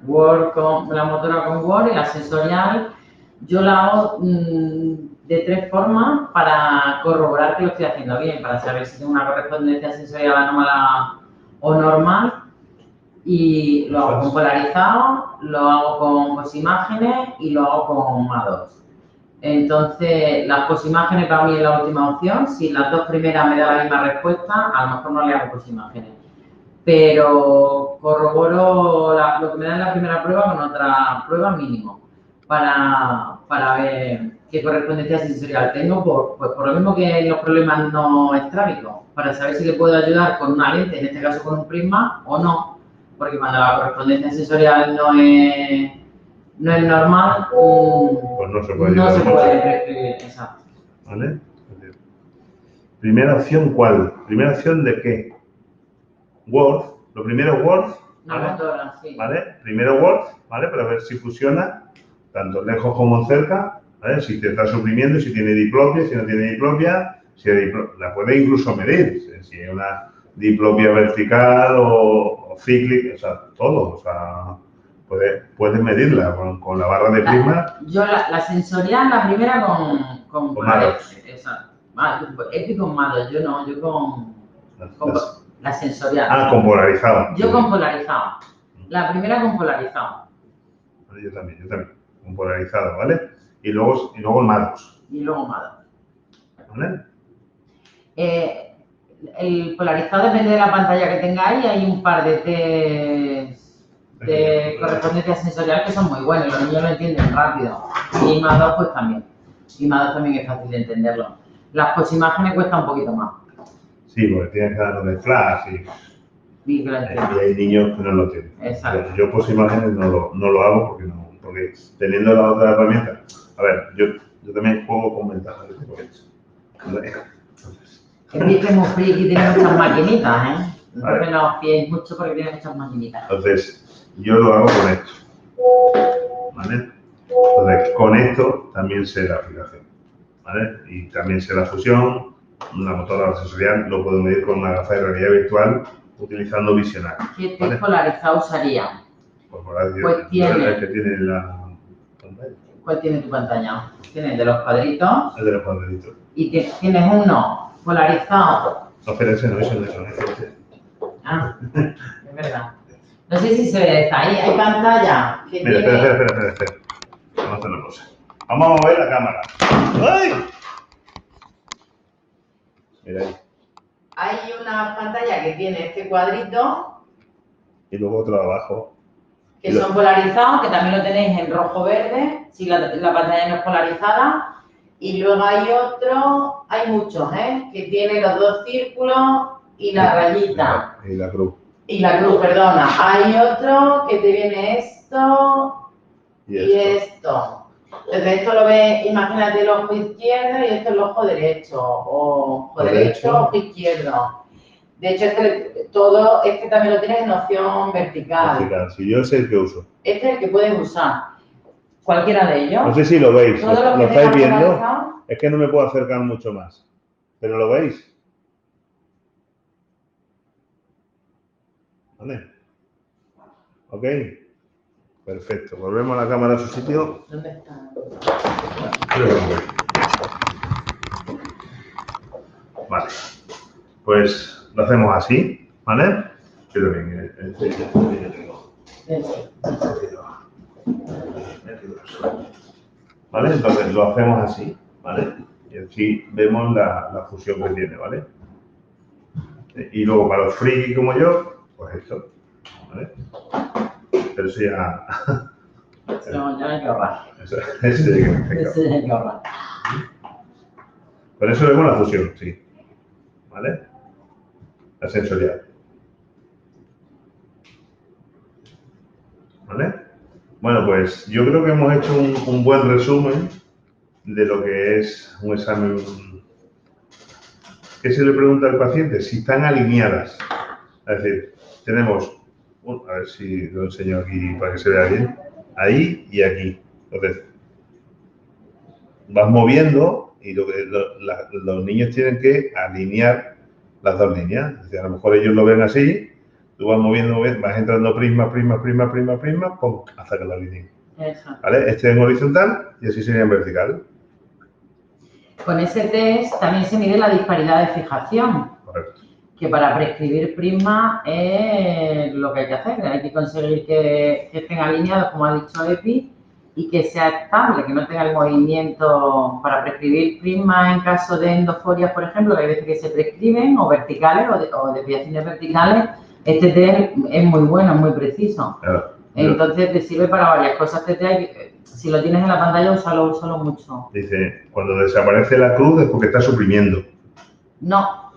la motora con Word y la sensorial, yo la hago de 3 formas para corroborar que lo estoy haciendo bien, para saber si tengo una correspondencia sensorial anómala o normal. Y lo hago con polarizado, lo hago con posimágenes y lo hago con MADOS. Entonces, las posimágenes para mí es la última opción. Si las 2 primeras me dan la misma respuesta, a lo mejor no le hago posimágenes. Pero corroboro lo que me da en la primera prueba con otra prueba mínimo para ver qué correspondencia sensorial tengo, pues por lo mismo que los problemas no estrábicos, para saber si le puedo ayudar con una lente, en este caso con un prisma, o no, porque cuando la correspondencia sensorial no es normal, pues no se puede prescribir, exacto. ¿Vale? Primera opción, ¿cuál? Primera opción de qué? Word, lo primero Word, ¿vale? Motora, sí. ¿Vale? Primero Word, ¿vale? Para ver si funciona, tanto lejos como cerca, ¿vale? Si te está suprimiendo, si tiene diplopia, si no tiene diplopia, la puedes incluso medir, si es una diplopia vertical o cíclica, o sea, todo, o sea, puedes medirla con la barra de prisma. Yo la sensorial, la primera con MADOS. Exacto. Es que con MADOS, yo no, yo con la sensorial. Ah, con polarizado. Yo con polarizado. La primera con polarizado. Yo también, con polarizado, ¿vale? Y luego el MADOS. Y luego MADOS. ¿Vale? El polarizado depende de la pantalla que tengáis. Hay un par de test de correspondencia sensorial que son muy buenos. Los niños lo entienden rápido. Y MADOS pues también. Y MADOS también es fácil de entenderlo. Las posimágenes cuesta un poquito más. Sí, porque tienes que darle de flash y hay niños que no lo tienen. Exacto. Yo posimágenes no lo hago porque teniendo la otra herramienta, a ver, yo también juego con ventajas. Es que es muy friki, tiene muchas maquinitas, ¿eh? Entonces no os fiéis mucho porque tiene muchas maquinitas. Entonces, yo lo hago con esto, ¿vale? Entonces, con esto también sé la aplicación, ¿vale? Y también sé la fusión, la motora sensorial, lo puedo medir con una gafa de realidad virtual utilizando visionario. ¿Qué test polarizado usaría? Pues tiene el que tiene la pantalla. ¿Cuál tiene tu pantalla? Tiene el de los cuadritos. El de los cuadritos. Y tienes uno polarizado. No, pero ese no. Ah, es verdad. No sé si se ve, está ahí, hay pantalla. Que mira, tiene... espera. Vamos a hacer una cosa. Vamos a mover la cámara. ¡Ay! Mira ahí. Hay una pantalla que tiene este cuadrito. Y luego otro abajo. Que son polarizados, que también lo tenéis en rojo-verde, si la pantalla no es polarizada. Y luego hay muchos, que tiene los 2 círculos y la rayita. Y la cruz. Y la cruz, perdona. Hay otro que te viene esto y esto. Entonces esto lo ves, imagínate el ojo izquierdo y esto el ojo derecho. O ojo derecho, ojo izquierdo. De hecho, este también lo tienes en opción vertical. Si yo sé el que uso. Este es el que puedes usar. Cualquiera de ellos. No sé si lo veis. ¿Lo estáis viendo? Es que no me puedo acercar mucho más. ¿Pero lo veis? ¿Vale? ¿Ok? Perfecto. Volvemos a la cámara a su sitio. ¿Dónde está? Vale. Pues lo hacemos así, ¿vale? Pero bien, ¿vale? Entonces lo hacemos así, ¿vale? Y aquí vemos la fusión que tiene, ¿vale? Y luego para los friki como yo, pues esto, ¿vale? Pero eso ya... No, ya hay que ahorrar. Eso ya hay que ahorrar. Con eso vemos la fusión, sí. ¿Vale? La sensorial. ¿Vale? Bueno, pues yo creo que hemos hecho un buen resumen de lo que es un examen. ¿Qué se le pregunta al paciente? Si están alineadas. Es decir, tenemos, a ver si lo enseño aquí para que se vea bien, ahí y aquí. Entonces, vas moviendo y los niños tienen que alinear las dos líneas. Es decir, a lo mejor ellos lo ven así, tú vas moviendo, vas entrando prisma, pum, hasta que lo alineen. ¿Vale? Este en horizontal y así sería en vertical. Con ese test también se mide la disparidad de fijación. Correcto. Que para prescribir prisma es lo que hay que hacer. Hay que conseguir que estén alineados, como ha dicho Epi, y que sea estable, que no tenga el movimiento. Para prescribir prisma en caso de endoforias, por ejemplo, que hay veces que se prescriben, o verticales, o desviaciones verticales, este test es muy bueno, es muy preciso. Claro. Entonces te sirve para varias cosas. Este test, si lo tienes en la pantalla, úsalo mucho. Dice, cuando desaparece la cruz es porque está suprimiendo. No.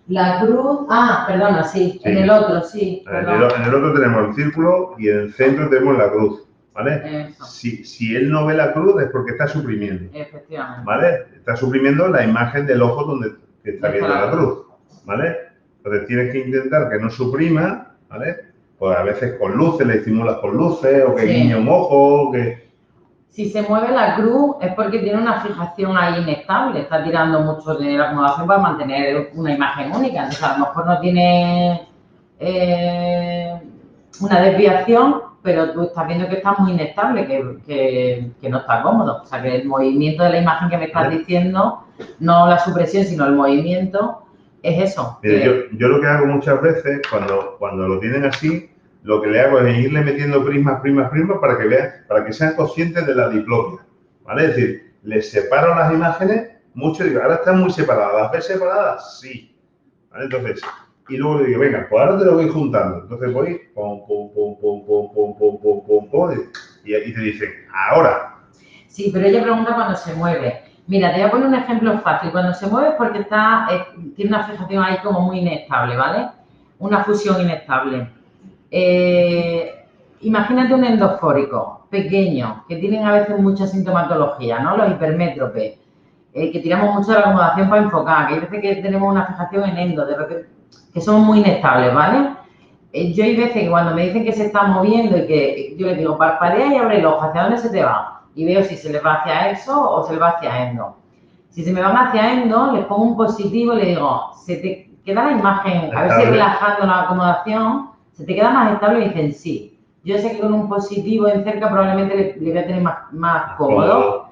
La cruz, perdona, sí, en el otro, sí. En el otro tenemos el círculo y en el centro tenemos la cruz, ¿vale? Si él no ve la cruz es porque está suprimiendo. Efectivamente. ¿Vale? Está suprimiendo la imagen del ojo donde está viendo la cruz, ¿vale? Entonces tienes que intentar que no suprima, ¿vale? Pues a veces con luces, le estimulas con luces, o que guiñe un ojo, que... Si se mueve la cruz es porque tiene una fijación ahí inestable, está tirando mucho de la acomodación para mantener una imagen única. Entonces, a lo mejor no tiene una desviación, pero tú estás viendo que está muy inestable, que no está cómodo. O sea, que el movimiento de la imagen que me estás diciendo, no la supresión, sino el movimiento, es eso. Mire, yo lo que hago muchas veces, cuando lo tienen así, lo que le hago es irle metiendo prismas para que vean, para que sean conscientes de la diplopia, ¿vale? Es decir, les separo las imágenes mucho y digo, ahora están muy separadas, ¿las ves separadas? Sí, ¿vale? Entonces, y luego le digo, venga, pues ahora te lo voy juntando. Entonces voy, y te dicen, ahora. Sí, pero ella pregunta cuando se mueve. Mira, te voy a poner un ejemplo fácil. Cuando se mueve es porque tiene una fijación ahí como muy inestable, ¿vale? Una fusión inestable. Imagínate un endofórico pequeño, que tienen a veces mucha sintomatología, ¿no? Los hipermétropes, que tiramos mucho de la acomodación para enfocar, que hay veces que tenemos una fijación en endo, que somos muy inestables, ¿vale? Yo hay veces que cuando me dicen que se está moviendo y que yo les digo, parpadea y abre el ojo, ¿hacia dónde se te va? Y veo si se les va hacia eso o se les va hacia endo. Si se me van hacia endo, les pongo un positivo y le digo, se te queda la imagen, a ver si relajando la acomodación, se te queda más estable y dicen sí. Yo sé que con un positivo en cerca probablemente le voy a tener más cómodo.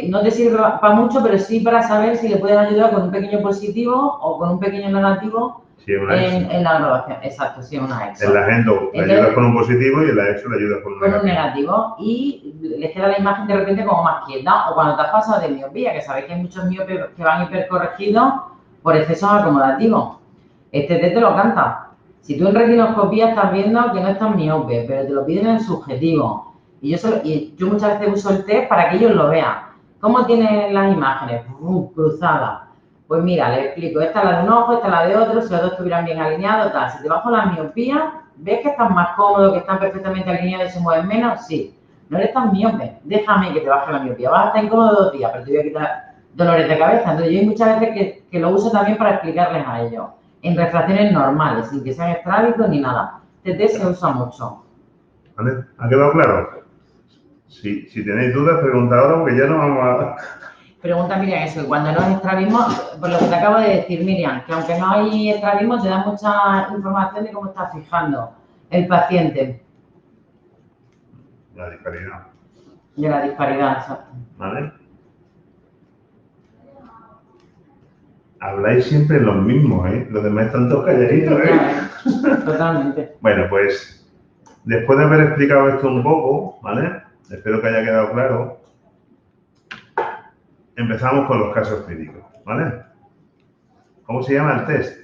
No te sirve para mucho, pero sí para saber si le puedes ayudar con un pequeño positivo o con un pequeño negativo en la grabación. Exacto, sí, una EXO. En la endo le ayudas con un positivo y en la EXO le ayudas con un negativo. Y les queda la imagen de repente como más quieta. O cuando te has pasado de miopía, que sabéis que hay muchos miopes que van hipercorregidos por excesos acomodativos. Este test te lo canta. Si tú en retinoscopía estás viendo que no estás miope, pero te lo piden en subjetivo. Y yo muchas veces uso el test para que ellos lo vean. ¿Cómo tienen las imágenes? Cruzadas. Pues mira, les explico. Esta es la de un ojo, esta es la de otro. Si los dos estuvieran bien alineados, tal. Si te bajo la miopía, ¿ves que están más cómodos, que están perfectamente alineados y se mueven menos? Sí. No eres tan miope. Déjame que te baje la miopía. Vas a estar incómodo 2 días, pero te voy a quitar dolores de cabeza. Entonces, yo hay muchas veces que lo uso también para explicarles a ellos. En refracciones normales, sin que sean estrábicos ni nada. Este test se usa mucho. ¿Vale? ¿Ha quedado claro? Si tenéis dudas, preguntad ahora porque ya no vamos a... Pregunta Miriam eso, que cuando no es estrabismo, por lo que te acabo de decir, Miriam, que aunque no hay estrabismo, te da mucha información de cómo está fijando el paciente. La disparidad. De la disparidad, exacto. ¿Vale? Habláis siempre los mismos, ¿eh? Los demás están todos calladitos, ¿eh? Totalmente. Bueno, pues, después de haber explicado esto un poco, ¿vale? Espero que haya quedado claro. Empezamos con los casos clínicos, ¿vale? ¿Cómo se llama el test?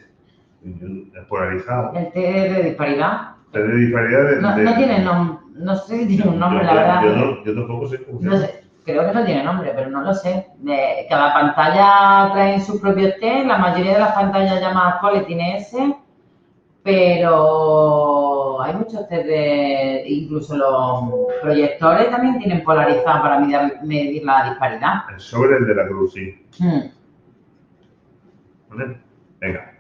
El polarizado. El test de disparidad. El de disparidad no tiene nombre, no sé si tiene un nombre, la verdad. Yo tampoco sé cómo se llama. No sé, creo que no tiene nombre, pero no lo sé. Cada pantalla trae sus propios test, la mayoría de las pantallas ya más actuales tiene ese, pero hay muchos test incluso los proyectores también tienen polarizado para medir la disparidad. Sobre el de la cruz, sí. ¿Vale? Venga.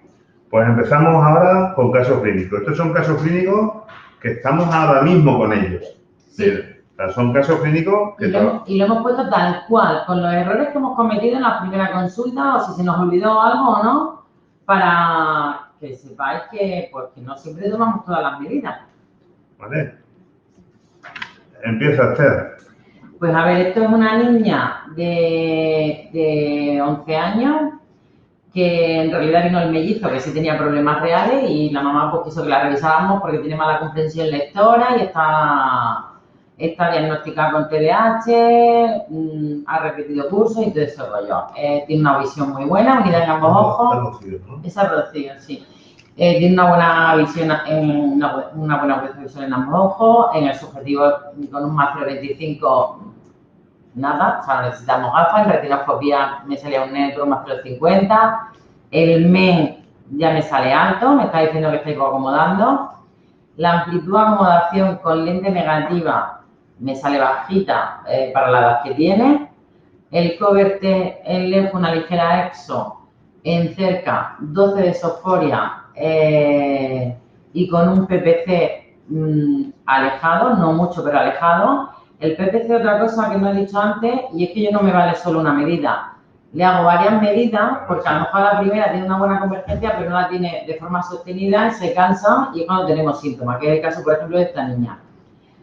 Pues empezamos ahora con casos clínicos. Estos son casos clínicos que estamos ahora mismo con ellos. Sí. O sea, son casos clínicos que... Y lo hemos puesto tal cual, con los errores que hemos cometido en la primera consulta, o si se nos olvidó algo o no, para que sepáis que, pues, que no siempre tomamos todas las medidas. ¿Vale? Empieza Esther. Pues a ver, esto es una niña de 11 años que en realidad vino el mellizo, que sí tenía problemas reales y la mamá pues quiso que la revisáramos porque tiene mala comprensión lectora y está diagnosticada con TDAH, ha repetido cursos y todo ese rollo. Tiene una visión muy buena, unidad en ambos ojos. Esa Rocío, sí. Tiene una buena visión, una buena visión en ambos ojos. En el subjetivo con un más 0,25 nada, o sea, necesitamos gafas. En retinoscopía me salía un neutro más 0,50. El MEN ya me sale alto, me está diciendo que estoy acomodando. La amplitud de acomodación con lente negativa me sale bajita para la edad que tiene. El cover T en lejos, una ligera exo, en cerca 12 de soforias y con un PPC alejado, no mucho pero alejado. El PPC otra cosa que no he dicho antes y es que yo no me vale solo una medida. Le hago varias medidas porque a lo mejor la primera tiene una buena convergencia pero no la tiene de forma sostenida, se cansa y es cuando tenemos síntomas, que es el caso por ejemplo de esta niña.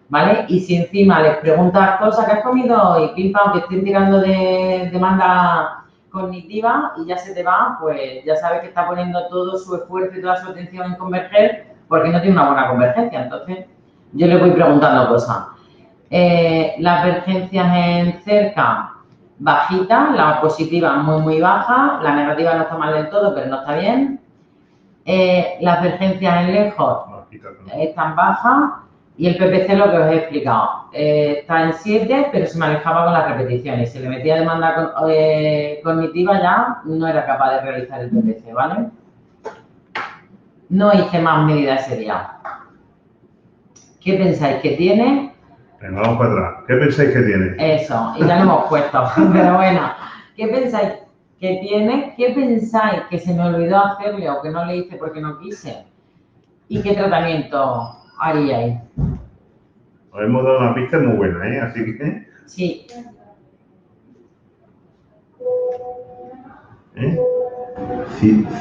¿Vale? Y si encima les preguntas cosas que has comido hoy, pim pam, que estén tirando de demanda cognitiva y ya se te va, pues ya sabes que está poniendo todo su esfuerzo y toda su atención en converger porque no tiene una buena convergencia. Entonces, yo le voy preguntando cosas. Las vergencias en cerca, bajitas, la positiva muy baja, la negativa no está mal del todo, pero no está bien. Las vergencias en lejos están bajas. Y el PPC, lo que os he explicado, está en 7, pero se me alejaba con las repeticiones. Si le metía demanda cognitiva ya no era capaz de realizar el PPC, ¿vale? No hice más medidas ese día. ¿Qué pensáis que tiene? Venga, vamos para atrás. ¿Qué pensáis que tiene? Eso, y ya lo hemos puesto, pero bueno. ¿Qué pensáis que tiene? ¿Qué pensáis que se me olvidó hacerle o que no le hice porque no quise? ¿Y qué tratamiento haríais? Os hemos dado una pista muy buena, ¿eh? Así que... Sí.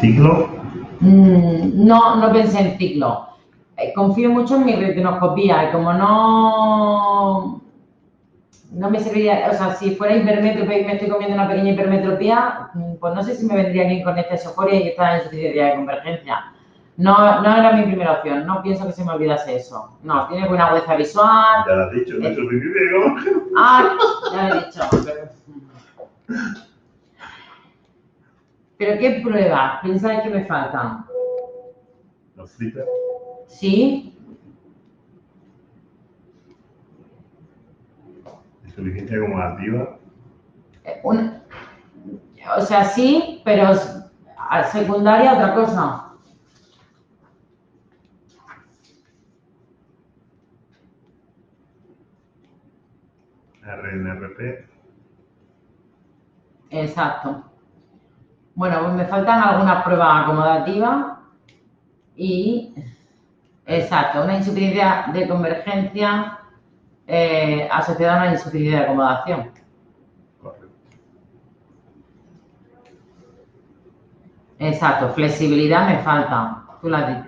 ¿Ciclo? No pensé en ciclo. Confío mucho en mi retinoscopía y como no me serviría, o sea, si fuera hipermetropía y me estoy comiendo una pequeña hipermetropía, pues no sé si me vendría bien con esta esoforia y esta insuficiencia de convergencia. No era mi primera opción, no pienso que se me olvidase eso. No, tiene buena agudeza visual. Ya lo has dicho, no es suficiente. Ah, ya lo he dicho. ¿Pero qué pruebas pensáis que me faltan? ¿Los flippers? Sí. ¿Insuficiencia acumulativa? O sea, sí, pero secundaria otra cosa. RNRP. Exacto. Bueno, pues me faltan algunas pruebas acomodativas y, exacto, una insuficiencia de convergencia asociada a una insuficiencia de acomodación. Correcto. Exacto, flexibilidad me falta.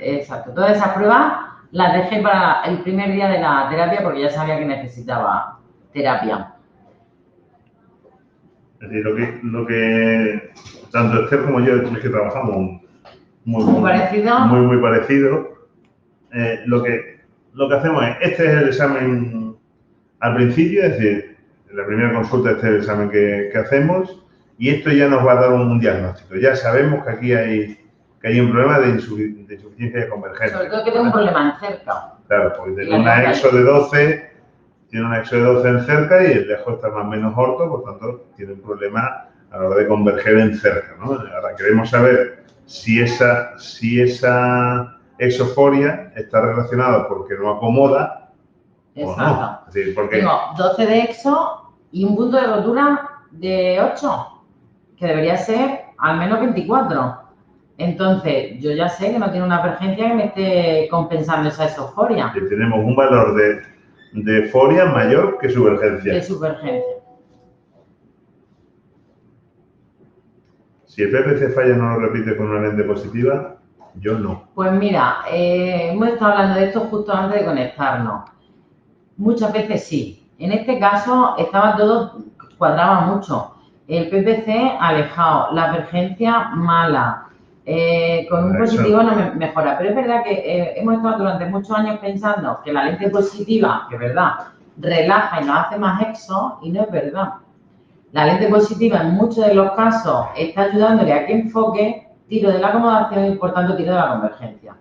Exacto, todas esas pruebas las dejé para el primer día de la terapia porque ya sabía que necesitaba terapia. Es decir, lo que tanto Esther como yo es que trabajamos muy parecido. Lo que hacemos es, este es el examen al principio, es decir, en la primera consulta este es el examen que hacemos y esto ya nos va a dar un diagnóstico. Ya sabemos que aquí hay un problema de insuficiencia de convergencia. Sobre todo que tengo un problema en cerca. Claro, porque tiene una exo de 12, en cerca y el lejos está más o menos orto, por tanto tiene un problema a la hora de converger en cerca, ¿no? Ahora queremos saber si esa exoforia está relacionada porque no acomoda. Exacto. O no. Es decir, porque... Tengo 12 de exo y un punto de rotura de 8, que debería ser al menos 24. Entonces, yo ya sé que no tiene una emergencia que me esté compensando esa esoforias. Que tenemos un valor de foria mayor que su urgencia. De supergencia. Si el PPC falla, no lo repite con una lente positiva, yo no. Pues mira, hemos estado hablando de esto justo antes de conectarnos. Muchas veces sí. En este caso estaba todo, cuadraba mucho. El PPC alejado, la emergencia mala, con un positivo no me mejora. Pero es verdad que hemos estado durante muchos años pensando que la lente positiva, que es verdad, relaja y nos hace más exo, y no es verdad. La lente positiva en muchos de los casos está ayudándole a que enfoque, tiro de la acomodación y por tanto tiro de la convergencia.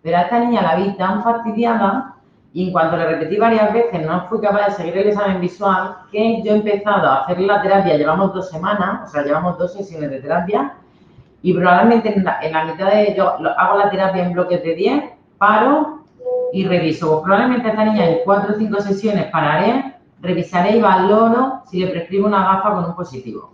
Pero a esta niña la vi tan fastidiada y en cuanto le repetí varias veces no fui capaz de seguir el examen visual que yo he empezado a hacer la terapia, llevamos 2 semanas, o sea, llevamos 2 sesiones de terapia y probablemente en la mitad de ello hago la terapia en bloques de 10, paro y reviso. Pues probablemente a esta niña en 4 o 5 sesiones pararé, revisaré y valoro si le prescribo una gafa con un positivo.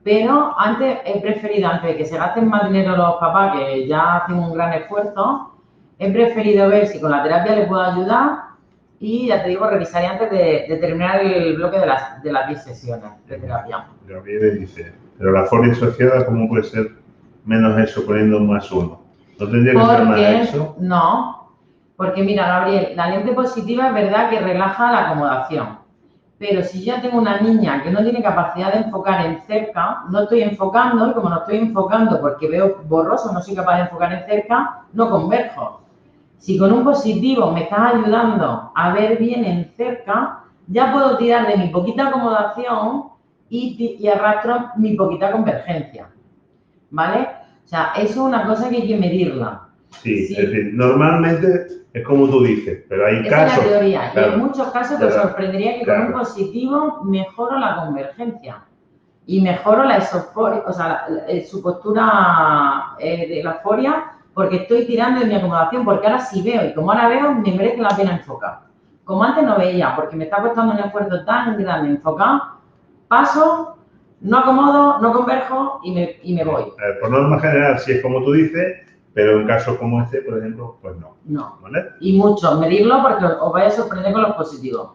Pero antes he preferido, antes de que se gasten más dinero los papás, que ya hacen un gran esfuerzo, he preferido ver si con la terapia le puedo ayudar y, ya te digo, revisaré antes de terminar el bloque de las 10 sesiones de terapia. Gabriel dice, pero la foria asociada, ¿cómo puede ser menos eso poniendo un +1? ¿No tendría que ser más eso? No, porque mira, Gabriel, la lente positiva es verdad que relaja la acomodación. Pero si yo tengo una niña que no tiene capacidad de enfocar en cerca, no estoy enfocando, y como no estoy enfocando porque veo borroso, no soy capaz de enfocar en cerca, no converjo. Si con un positivo me estás ayudando a ver bien en cerca, ya puedo tirar de mi poquita acomodación y arrastro mi poquita convergencia. ¿Vale? O sea, eso es una cosa que hay que medirla. Sí, es decir, normalmente es como tú dices, pero hay casos... Esa es la teoría. Claro, y en muchos casos te sorprendería que con un positivo mejoro la convergencia y mejoro la esoforia, o sea, su postura de la foria, porque estoy tirando de mi acomodación, porque ahora sí veo, y como ahora veo, me merece la pena enfocar. Como antes no veía, porque me está costando un esfuerzo tan grande enfocar, paso, no acomodo, no converjo y me voy. Por norma general, sí es como tú dices, pero en casos como este, por ejemplo, pues no. No. ¿Vale? Y mucho, medirlo porque os vais a sorprender con los positivos.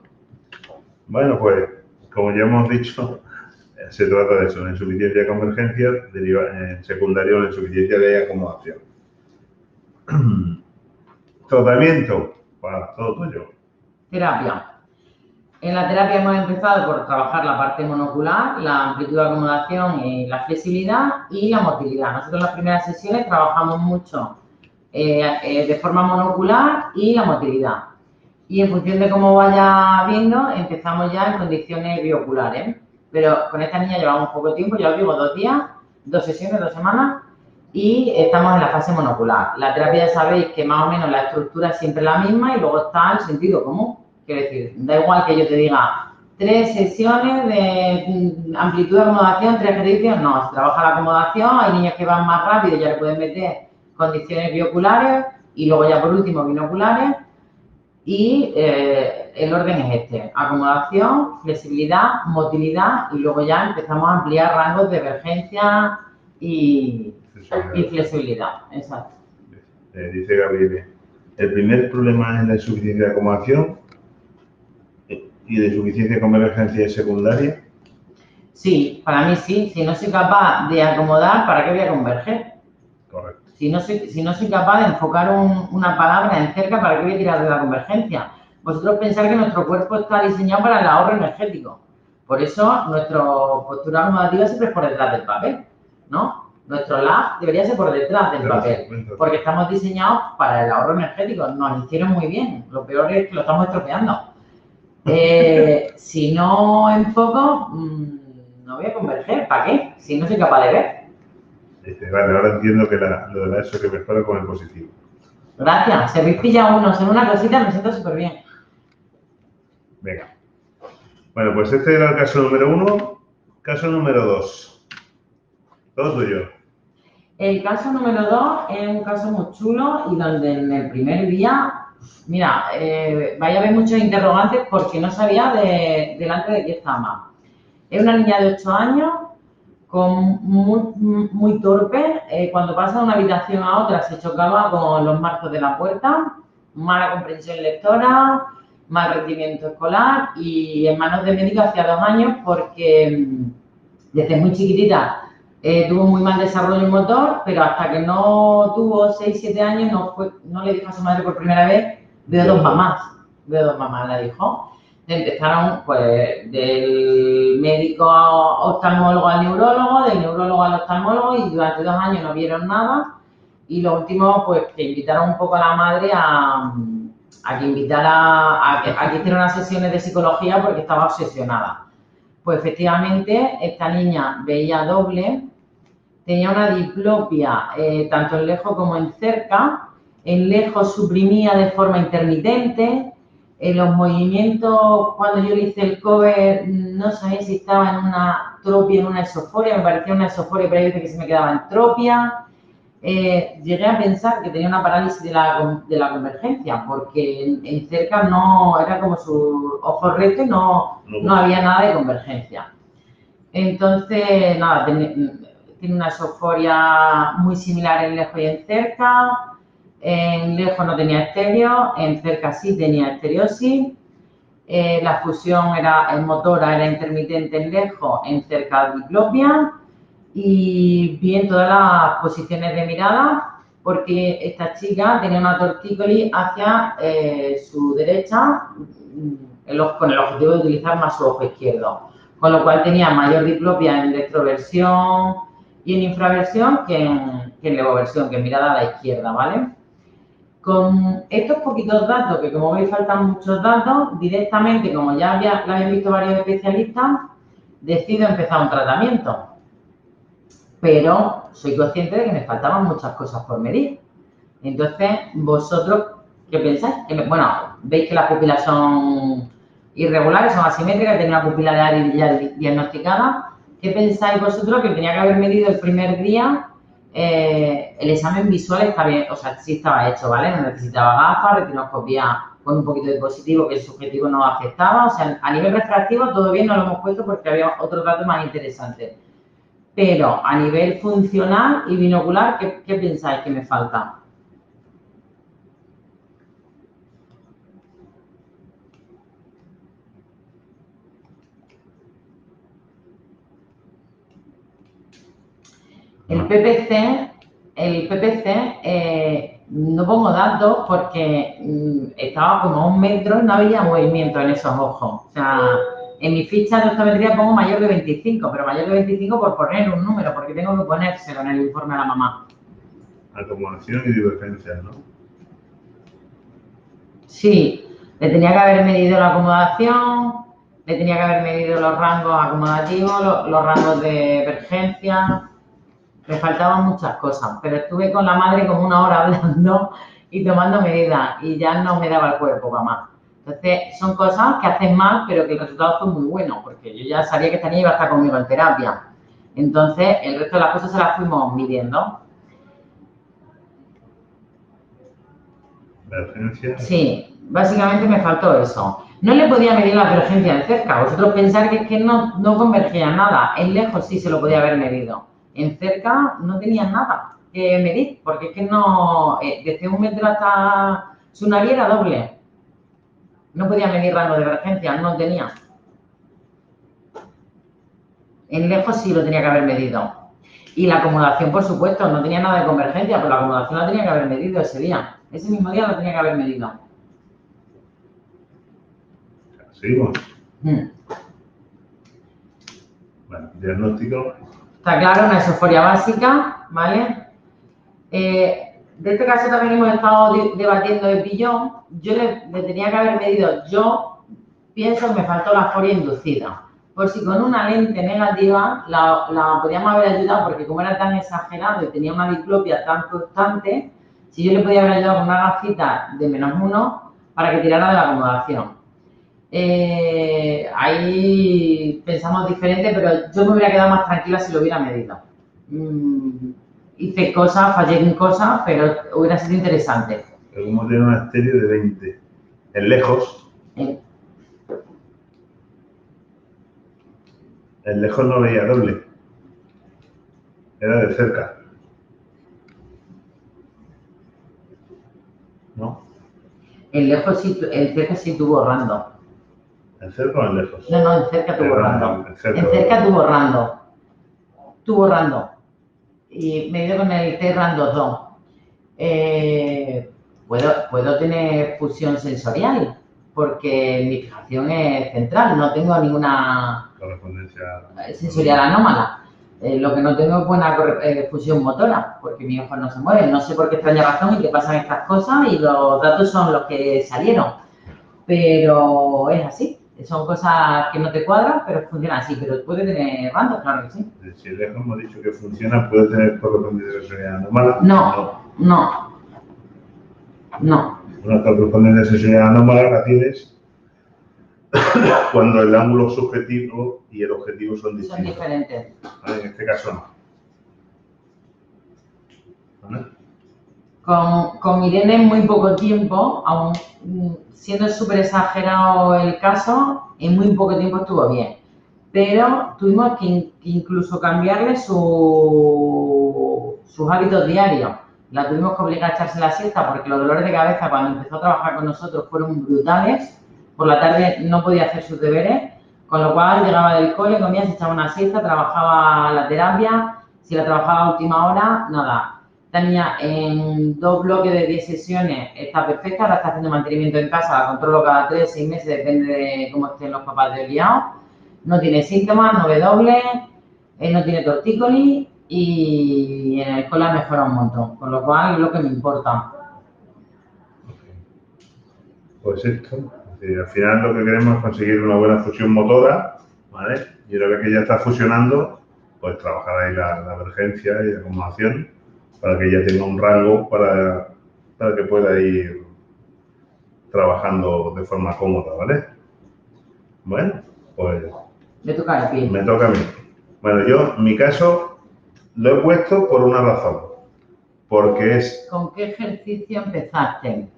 Bueno, pues, como ya hemos dicho, se trata de eso, la insuficiencia de convergencia, en secundario la insuficiencia de acomodación. Tratamiento, para todo tuyo. Terapia. En la terapia hemos empezado por trabajar la parte monocular, la amplitud de acomodación y la flexibilidad y la motilidad. Nosotros en las primeras sesiones trabajamos mucho de forma monocular y la motilidad. Y en función de cómo vaya viendo, empezamos ya en condiciones bioculares. Pero con esta niña llevamos poco tiempo, ya os digo, 2 días, 2 sesiones, 2 semanas, y estamos en la fase monocular. La terapia ya sabéis que más o menos la estructura es siempre la misma y luego está el sentido común. Quiero decir, da igual que yo te diga 3 sesiones de amplitud de acomodación, 3 ejercicios, no, se trabaja la acomodación, hay niños que van más rápido, ya le pueden meter condiciones bioculares y luego ya por último binoculares. Y el orden es este, acomodación, flexibilidad, motilidad y luego ya empezamos a ampliar rangos de emergencia y flexibilidad. Exacto. Dice Gabriel, el primer problema es la insuficiencia de acomodación y de insuficiencia de convergencia secundaria. Sí, para mí sí. Si no soy capaz de acomodar, ¿para qué voy a converger? Correcto. Si no soy capaz de enfocar una palabra en cerca, ¿para qué voy a tirar de la convergencia? Vosotros pensáis que nuestro cuerpo está diseñado para el ahorro energético. Por eso nuestra postura acomodativa siempre es por detrás del papel, ¿no? Nuestro lab debería ser por detrás del papel, porque estamos diseñados para el ahorro energético. Nos hicieron muy bien. Lo peor es que lo estamos estropeando. Si no enfoco, no voy a converger. ¿Para qué? Si no soy capaz de ver. Vale, ahora entiendo que lo de la ESO que mejora con el positivo. Gracias. Si habéis pillado unos en una cosita, me siento súper bien. Venga. Bueno, pues este era el caso número 1. Caso número 2. Todo tuyo. El caso número 2 es un caso muy chulo y donde en el primer día, mira, vaya a haber muchos interrogantes porque no sabía delante de qué estaba. Es una niña de 8 años muy torpe. Cuando pasa de una habitación a otra se chocaba con los marcos de la puerta, mala comprensión lectora, mal rendimiento escolar y en manos de médico hacía 2 años porque desde muy chiquitita tuvo muy mal desarrollo motor, pero hasta que no tuvo 6-7 años no le dijo a su madre por primera vez, veo 2 mamás, la dijo. Empezaron pues del médico oftalmólogo al neurólogo, del neurólogo al oftalmólogo y durante 2 años no vieron nada y lo último pues que invitaron un poco a la madre a que invitara a que hiciera unas sesiones de psicología porque estaba obsesionada. Pues efectivamente esta niña veía doble, tenía una diplopia tanto en lejos como en cerca, en lejos suprimía de forma intermitente. En los movimientos, cuando yo le hice el cover, no sabía si estaba en una tropia, en una esoforia, me parecía una esoforia, pero hay veces que se me quedaba en tropia. Llegué a pensar que tenía una parálisis de la convergencia, porque en cerca no, era como sus ojos rectos y no había nada de convergencia. Entonces, nada, tiene una esoforia muy similar en lejos y en cerca. En lejos no tenía estéreo, en cerca sí tenía estereosis. La fusión motora era intermitente en lejos, en cerca diplopia. Y bien todas las posiciones de mirada, porque esta chica tenía una tortícolis hacia su derecha con el objetivo de utilizar más su ojo izquierdo, con lo cual tenía mayor diplopia en retroversión y en infraversión que en levoversión, que en mirada a la izquierda, ¿vale? Con estos poquitos datos, que como veis faltan muchos datos, directamente, como ya la habían visto varios especialistas, decido empezar un tratamiento. Pero soy consciente de que me faltaban muchas cosas por medir. Entonces, vosotros, ¿qué pensáis? Bueno, veis que las pupilas son irregulares, son asimétricas, tengo una pupila de Ari ya diagnosticada. ¿Qué pensáis vosotros que tenía que haber medido el primer día? El examen visual está bien, o sea, sí estaba hecho, ¿vale? No necesitaba gafas, retinoscopía con un poquito de positivo que el subjetivo no afectaba. O sea, a nivel refractivo todo bien, no lo hemos puesto porque había otros datos más interesantes. Pero a nivel funcional y binocular, ¿qué pensáis que me falta? El PPC, no pongo datos porque estaba como a 1 metro y no había movimiento en esos ojos. O sea, en mi ficha de optometría pongo mayor de 25, pero mayor de 25 por poner un número, porque tengo que ponérselo en el informe a la mamá. Acomodación y divergencia, ¿no? Sí, le tenía que haber medido la acomodación, le tenía que haber medido los rangos acomodativos, los rangos de emergencia. Me faltaban muchas cosas, pero estuve con la madre como 1 hora hablando y tomando medidas y ya no me daba el cuerpo para más. Entonces, son cosas que hacen mal, pero que el resultado fue muy bueno, porque yo ya sabía que esta niña iba a estar conmigo en terapia. Entonces, el resto de las cosas se las fuimos midiendo. Emergencia. Sí, básicamente me faltó eso. No le podía medir la convergencia en cerca. Vosotros pensáis que es que no convergía nada. En lejos sí se lo podía haber medido. En cerca no tenía nada que medir, porque es que no, desde 1 metro hasta su nariz era doble. No podía medir rango de divergencia, no tenía. En lejos sí lo tenía que haber medido. Y la acomodación, por supuesto, no tenía nada de convergencia, pero la acomodación la tenía que haber medido ese día. Ese mismo día lo tenía que haber medido. ¿Seguimos? Bueno, diagnóstico. Está claro, una esoforia básica, ¿vale? De este caso también hemos estado debatiendo el pillón. Yo le tenía que haber medido, yo pienso que me faltó la foria inducida. Por si con una lente negativa la podíamos haber ayudado, porque como era tan exagerado y tenía una diplopia tan constante, si yo le podía haber ayudado con una gafita de -1 para que tirara de la acomodación. Ahí pensamos diferente, pero yo me hubiera quedado más tranquila si lo hubiera medido. Hice cosas, fallé en cosas, pero hubiera sido interesante. Pero como tiene una estéreo de 20, en lejos. En lejos no veía doble. Era de cerca. ¿No? En lejos sí, en cerca sí tú borrando. ¿En cerca o en lejos? No, en cerca tú borrando. En cerca, En cerca tú borrando. Tú borrando. Y me he ido con el Terran 2.2. Puedo tener fusión sensorial, porque mi fijación es central, no tengo ninguna correspondencia sensorial anómala. Lo que no tengo es buena fusión motora, porque mis ojos no se mueven. No sé por qué extraña razón y que pasan estas cosas y los datos son los que salieron. Pero es así. Son cosas que no te cuadran, pero funcionan así. Pero puede tener randos, claro que sí. Si lejos hemos dicho que funciona, ¿puede tener correspondencia sensorial anómala? No. Una correspondencia sensorial anómala la tienes cuando el ángulo subjetivo y el objetivo son distintos. Son diferentes. ¿Vale? En este caso no. ¿Vale? Con Irene en muy poco tiempo, aun siendo súper exagerado el caso, en muy poco tiempo estuvo bien. Pero tuvimos que incluso cambiarle sus hábitos diarios. La tuvimos que obligar a echarse la siesta porque los dolores de cabeza cuando empezó a trabajar con nosotros fueron brutales. Por la tarde no podía hacer sus deberes, con lo cual llegaba del cole, comía, se echaba una siesta, trabajaba la terapia. Si la trabajaba a última hora, nada. Esta niña en 2 bloques de 10 sesiones está perfecta, ahora está haciendo mantenimiento en casa, la controlo cada 3, 6 meses, depende de cómo estén los papás de liados. No tiene síntomas, no ve doble, no tiene tortícolis y en el cole ha mejorado un montón, con lo cual es lo que me importa. Pues esto, al final lo que queremos es conseguir una buena fusión motora, ¿vale? Y una vez que ya está fusionando, pues trabajar ahí la emergencia y la acomodación para que ella tenga un rango para que pueda ir trabajando de forma cómoda, ¿vale? Bueno, pues Me toca el pie. me toca a mí. Bueno, yo, en mi caso, lo he puesto por una razón, porque es... ¿Con qué ejercicio empezaste?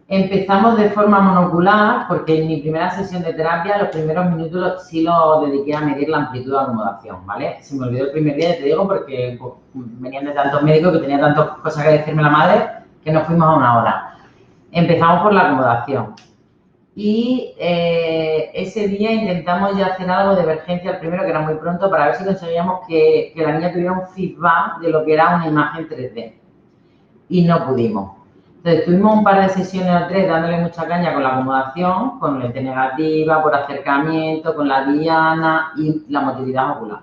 Empezamos de forma monocular, porque en mi primera sesión de terapia, los primeros minutos sí lo dediqué a medir la amplitud de acomodación, ¿vale? Se me olvidó el primer día, ya te digo, porque pues, venían de tantos médicos que tenía tantas cosas que decirme la madre, que nos fuimos a una hora. Empezamos por la acomodación. Y ese día intentamos ya hacer algo de emergencia, el primero, que era muy pronto, para ver si conseguíamos que la niña tuviera un feedback de lo que era una imagen 3D. Y no pudimos. Entonces, tuvimos un par de sesiones o 3 dándole mucha caña con la acomodación, con lente negativa, por acercamiento, con la diana y la motilidad ocular.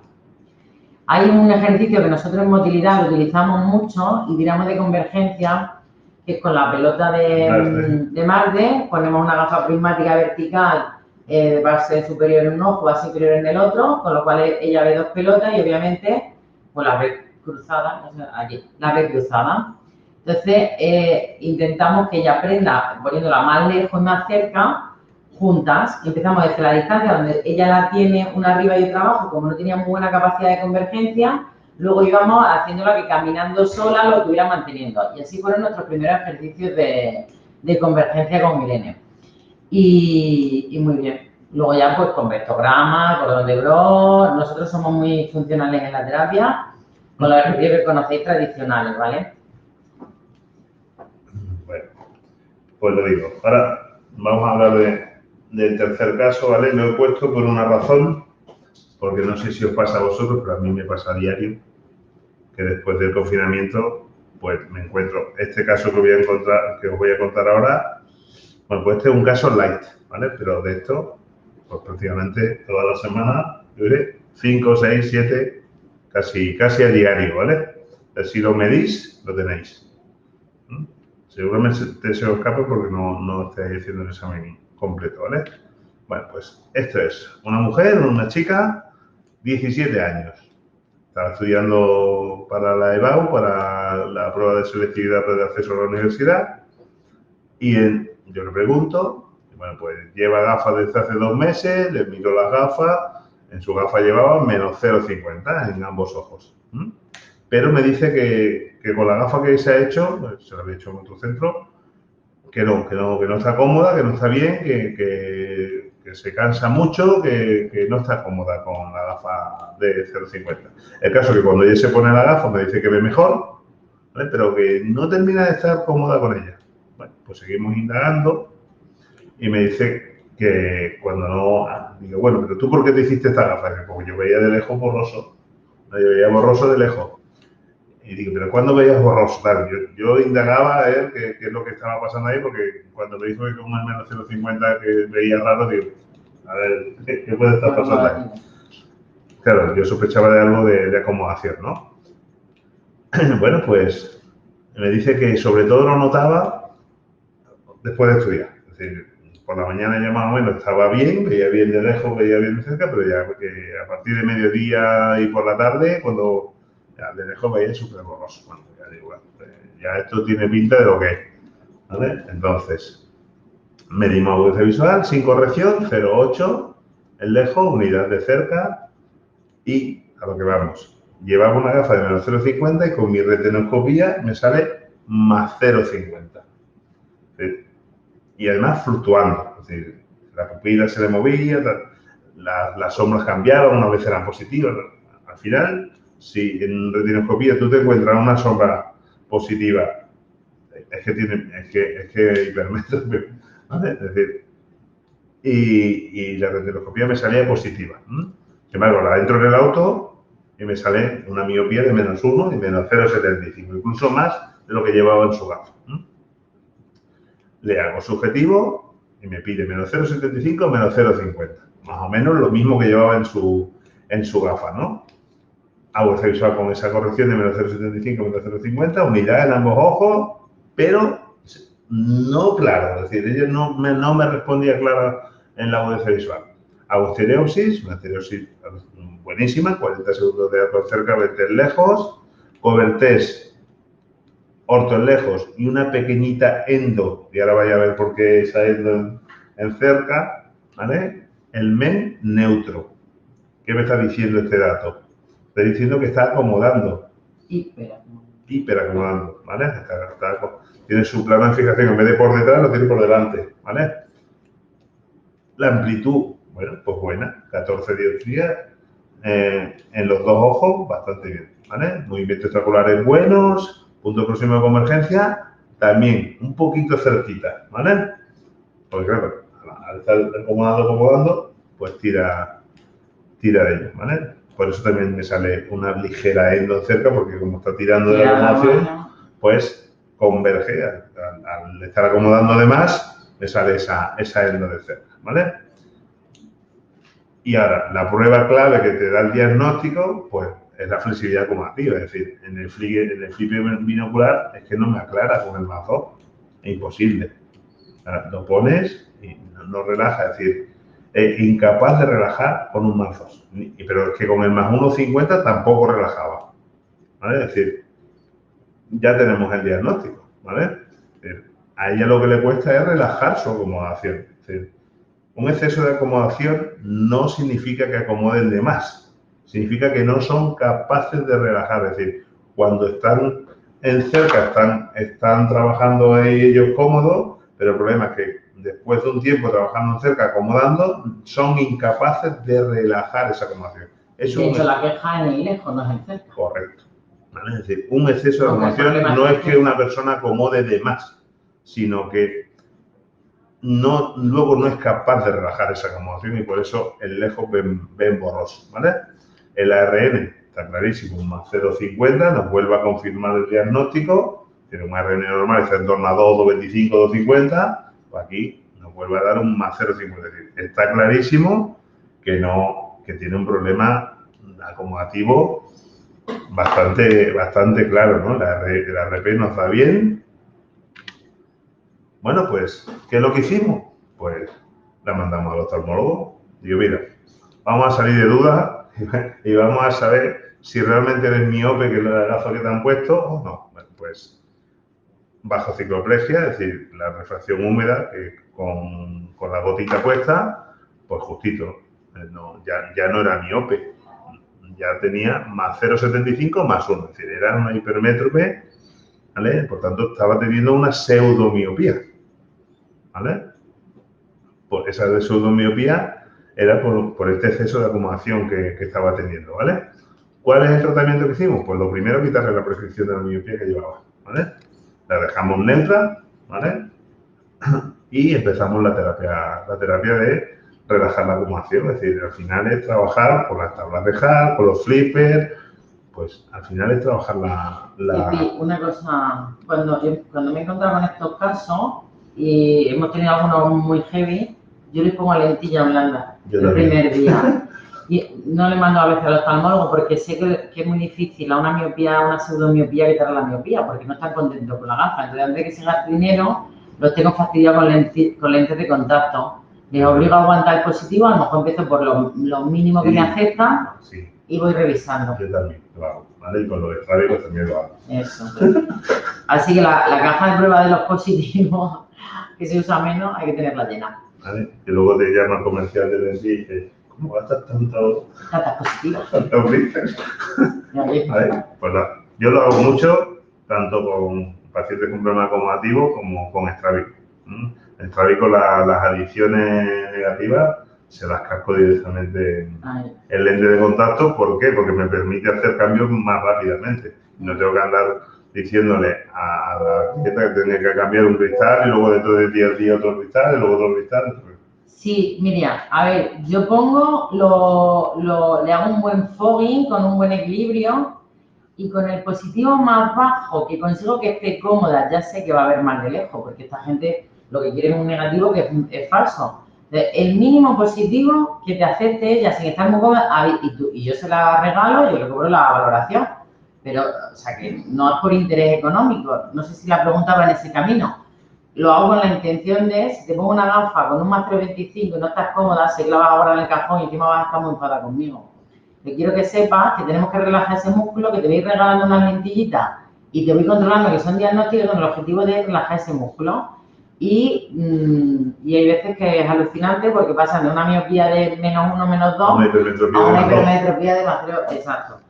Hay un ejercicio que nosotros en motilidad lo utilizamos mucho y tiramos de convergencia, que es con la pelota de Marte, ponemos una gafa prismática vertical de base superior en un ojo, base inferior en el otro, con lo cual ella ve 2 pelotas y obviamente pues las ve cruzadas, o sea, aquí, las ve cruzadas. Entonces, intentamos que ella aprenda poniéndola más lejos y más cerca, juntas. Empezamos desde la distancia, donde ella la tiene una arriba y otra abajo, como no tenía muy buena capacidad de convergencia, luego íbamos haciéndola que caminando sola lo estuviera manteniendo. Y así fueron nuestros primeros ejercicios de convergencia con Irene. Y muy bien. Luego ya pues con vectograma, cordón de Bro, nosotros somos muy funcionales en la terapia, con los ejercicios que conocéis tradicionales, ¿vale? Bueno, pues lo digo. Ahora vamos a hablar del tercer caso, ¿vale? Lo he puesto por una razón, porque no sé si os pasa a vosotros, pero a mí me pasa a diario, que después del confinamiento, pues me encuentro este caso que os voy a contar ahora. Bueno, pues este es un caso light, ¿vale? Pero de esto, pues prácticamente todas las semanas, yo diré 5, 6, 7, casi a diario, ¿vale? Si lo medís, lo tenéis. Seguramente se os escapa porque no estáis haciendo el examen completo, ¿vale? Bueno, pues esto es una mujer, una chica, 17 años. Estaba estudiando para la EBAU, para la prueba de selectividad de acceso a la universidad. Y yo le pregunto, bueno, pues lleva gafas desde hace 2 meses, le miro las gafas, en su gafa llevaba menos 0,50 en ambos ojos. Pero me dice que con la gafa que se ha hecho, pues, se la había hecho en otro centro, que no está cómoda, que no está bien, que que se cansa mucho, que no está cómoda con la gafa de 0,50. El caso es que cuando ella se pone la gafa me dice que ve mejor, ¿vale? Pero que no termina de estar cómoda con ella. Bueno, pues seguimos indagando y me dice que cuando no... Digo, bueno, pero ¿tú por qué te hiciste esta gafa? Porque yo veía de lejos borroso. Yo veía borroso de lejos. Y digo, ¿pero cuándo veías borroso? Claro, yo indagaba a ver qué es lo que estaba pasando ahí, porque cuando me dijo que con un menos 0,50 que veía raro, digo, a ver, ¿qué puede estar pasando ahí? Claro, yo sospechaba de algo de acomodación, ¿no? Bueno, pues me dice que sobre todo lo notaba después de estudiar. Es decir, por la mañana ya más o menos estaba bien, veía bien de lejos, veía bien de cerca, pero ya a partir de mediodía y por la tarde, cuando ya de lejos veía súper borroso. Bueno, ya digo, bueno, ya esto tiene pinta de lo que es, ¿vale? Entonces, medimos agudeza visual sin corrección, 0,8, el lejos, unidad de cerca y a lo que vamos. Llevaba una gafa de menos 0,50 y con mi retinoscopía me sale más 0,50. Y además fluctuando, es decir, la pupila se le movía, las sombras cambiaban, una vez eran positivas. Al final, si en retinoscopía tú te encuentras una sombra positiva, es que hipermétrope, ¿vale? Es decir, y la retinoscopía me salía positiva. Sin embargo, la entro en el auto y me sale una miopía de menos 1 y menos 0,75, incluso más de lo que llevaba en su gafa. Le hago subjetivo y me pide menos 0,75, menos 0,50. Más o menos lo mismo que llevaba en su gafa, ¿no? Agudeza visual con esa corrección de menos 0,75, menos 0,50, unidad en ambos ojos, pero no claro. Es decir, ella no me respondía clara en la agudeza visual. Hago estereopsis, una estereopsis buenísima, 40 segundos de alto cerca, 20 lejos, covertés orto en lejos y una pequeñita endo, y ahora vaya a ver por qué esa endo en cerca, ¿vale? El MEN neutro. ¿Qué me está diciendo este dato? Está diciendo que está acomodando. Hiperacomodando, ¿vale? Tiene su plano de fijación, en vez de por detrás, lo tiene por delante, ¿vale? La amplitud, bueno, pues buena, 14 dioptrías en los dos ojos, bastante bien, ¿vale? Movimientos extraculares buenos. Punto próximo de convergencia, también un poquito cerquita, ¿vale? Porque claro, al estar acomodando, pues tira de ello, ¿vale? Por eso también me sale una ligera endo cerca, porque como está tirando de la acomodación, pues converge. Al estar acomodando de más, me sale esa endo de cerca, ¿vale? Y ahora, la prueba clave que te da el diagnóstico, pues es la flexibilidad acomodativa, es decir, en el flip binocular es que no me aclara con el más 2, es imposible. Lo pones y no relaja, es decir, es incapaz de relajar con un más 2, pero es que con el más 1,50 tampoco relajaba, ¿vale? Es decir, ya tenemos el diagnóstico, ¿vale? A ella lo que le cuesta es relajar su acomodación, es decir, un exceso de acomodación no significa que acomoden de más. Significa que no son capaces de relajar. Es decir, cuando están en cerca, están trabajando ahí ellos cómodos, pero el problema es que después de un tiempo trabajando en cerca, acomodando, son incapaces de relajar esa acomodación. De hecho, la queja en el lejos, no es en cerca. Correcto. ¿Vale? Es decir, un exceso de acomodación no es que una persona acomode de más, sino que luego no es capaz de relajar esa acomodación y por eso el lejos ven borroso, ¿vale? El ARN está clarísimo, más 0,50, nos vuelve a confirmar el diagnóstico, tiene un ARN normal, está en torno a 2,25, 2,50, pues aquí nos vuelve a dar un más 0,50, es decir, está clarísimo que tiene un problema acomodativo bastante claro, ¿no? La RP nos da bien. Bueno, pues, ¿qué es lo que hicimos? Pues la mandamos al oftalmólogo. Digo, mira, vamos a salir de dudas y vamos a saber si realmente eres miope, que es la gafa que te han puesto, o no. Bueno, pues bajo cicloplegia, es decir, la refracción húmeda, que con la gotita puesta, pues justito. Ya no era miope, ya tenía más 0,75 más 1, es decir, era una hipermétrope, ¿vale? Por tanto, estaba teniendo una pseudomiopía, ¿vale? Pues esa de pseudomiopía era por este exceso de acomodación que estaba teniendo, ¿vale? ¿Cuál es el tratamiento que hicimos? Pues lo primero, quitarle la prescripción de la miopía que llevaba, ¿vale? La dejamos neutra, ¿vale? Y empezamos la terapia de relajar la acomodación, es decir, al final es trabajar con las tablas de Hall, con los flippers, pues al final es trabajar Y una cosa, cuando me he encontrado con estos casos y hemos tenido algunos muy heavy, yo les pongo lentilla blanda el primer día. Y no le mando a veces al oftalmólogo porque sé que es muy difícil a una miopía, a una pseudomiopía quitarle la miopía porque no están contentos con la gafa. Entonces, antes de que se gaste dinero, los tengo fastidiados con lentes de contacto. Les obligo a aguantar el positivo, a lo mejor empiezo por lo mínimo que me aceptan y voy revisando. Yo también lo hago, ¿vale? Y con los estrábicos también lo hago. Eso. Así que la caja de prueba de los positivos, que se usa menos, hay que tenerla llena. ¿Vale? Y luego te llama el comercial de lentes y dice, ¿cómo gastas tantas positivas? Tantos blitzers. ¿Vale? Pues nada, yo lo hago mucho, tanto con pacientes con problema acomodativo como con estrábico. El estrábico, las adiciones negativas, se las casco directamente en lente de contacto. ¿Por qué? Porque me permite hacer cambios más rápidamente. No tengo que andar diciéndole a la clienta que tiene que cambiar un cristal y luego dentro de 10 días otro cristal y luego otro cristal. Sí, Miriam, a ver, yo pongo, le hago un buen fogging con un buen equilibrio y con el positivo más bajo que consigo que esté cómoda, ya sé que va a haber más de lejos, porque esta gente lo que quiere es un negativo que es falso. El mínimo positivo que te acepte ella sin estar muy cómoda, y yo se la regalo, yo le cobro la valoración. Pero, o sea, que no es por interés económico. No sé si la pregunta va en ese camino. Lo hago con la intención de, si te pongo una gafa con un más 3,25 y no estás cómoda, sé que la vas a guardar en el cajón y encima vas a estar muy enfadada conmigo. Te quiero que sepas que tenemos que relajar ese músculo, que te voy regalando unas lentillitas y te voy controlando, que son diagnósticos con el objetivo de relajar ese músculo. Y hay veces que es alucinante porque pasan de una miopía de -1, -2 a una hipermetropía de más 3, exacto.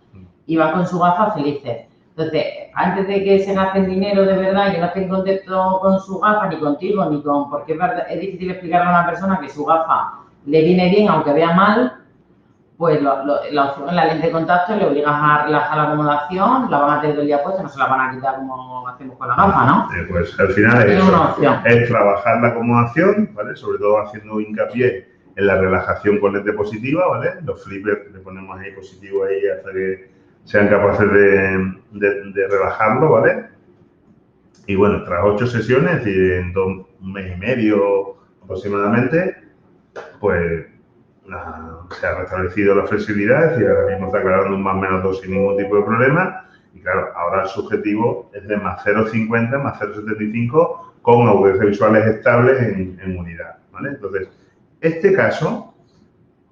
Y van con su gafa felices. Entonces, antes de que se gasten dinero de verdad y que no estén contentos con su gafa, ni contigo, ni con... Porque es difícil explicarle a una persona que su gafa le viene bien, aunque vea mal, pues la opción es la lente de contacto y le obligas a relajar la acomodación, la van a tener todo el día puesta, no se la van a quitar como hacemos con la gafa, ¿no? Pues al final es trabajar la acomodación, ¿vale? Sobre todo haciendo hincapié en la relajación con lente positiva, ¿vale? Los flippers le ponemos ahí positivo ahí hasta que sean capaces de relajarlo, ¿vale? Y bueno, tras 8 sesiones, es decir, en un mes y medio aproximadamente, pues se ha restablecido la flexibilidad, es decir, ahora mismo está aclarando un más menos 2 sin ningún tipo de problema. Y claro, ahora el subjetivo es de más 0,50, más 0,75 con agudezas visuales estables en unidad, ¿vale? Entonces, este caso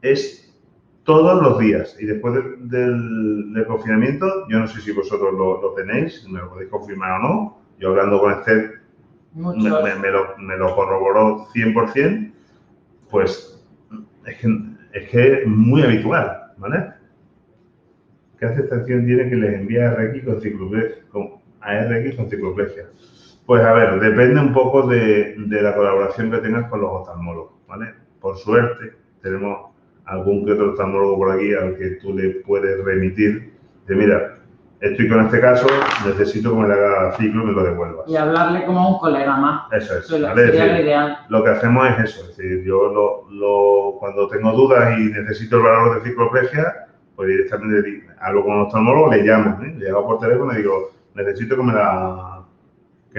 es todos los días y después del confinamiento, yo no sé si vosotros lo tenéis, me lo podéis confirmar o no, yo hablando con Esther me lo corroboró 100%, pues es que es muy habitual, ¿vale? ¿Qué aceptación tiene que les envíe a RX con cicloplegia? Pues a ver, depende un poco de la colaboración que tengas con los oftalmólogos, ¿vale? Por suerte, tenemos algún que otro oftalmólogo por aquí al que tú le puedes remitir de, mira, estoy con este caso, necesito que me le haga ciclo y me lo devuelvas. Y hablarle como a un colega más. Eso es, ¿vale? Sería lo ideal. Lo que hacemos es eso, es decir, yo cuando tengo dudas y necesito el valor de cicloplegia, pues directamente hablo con un oftalmólogo, le llamo, le llamo por teléfono y digo, necesito que me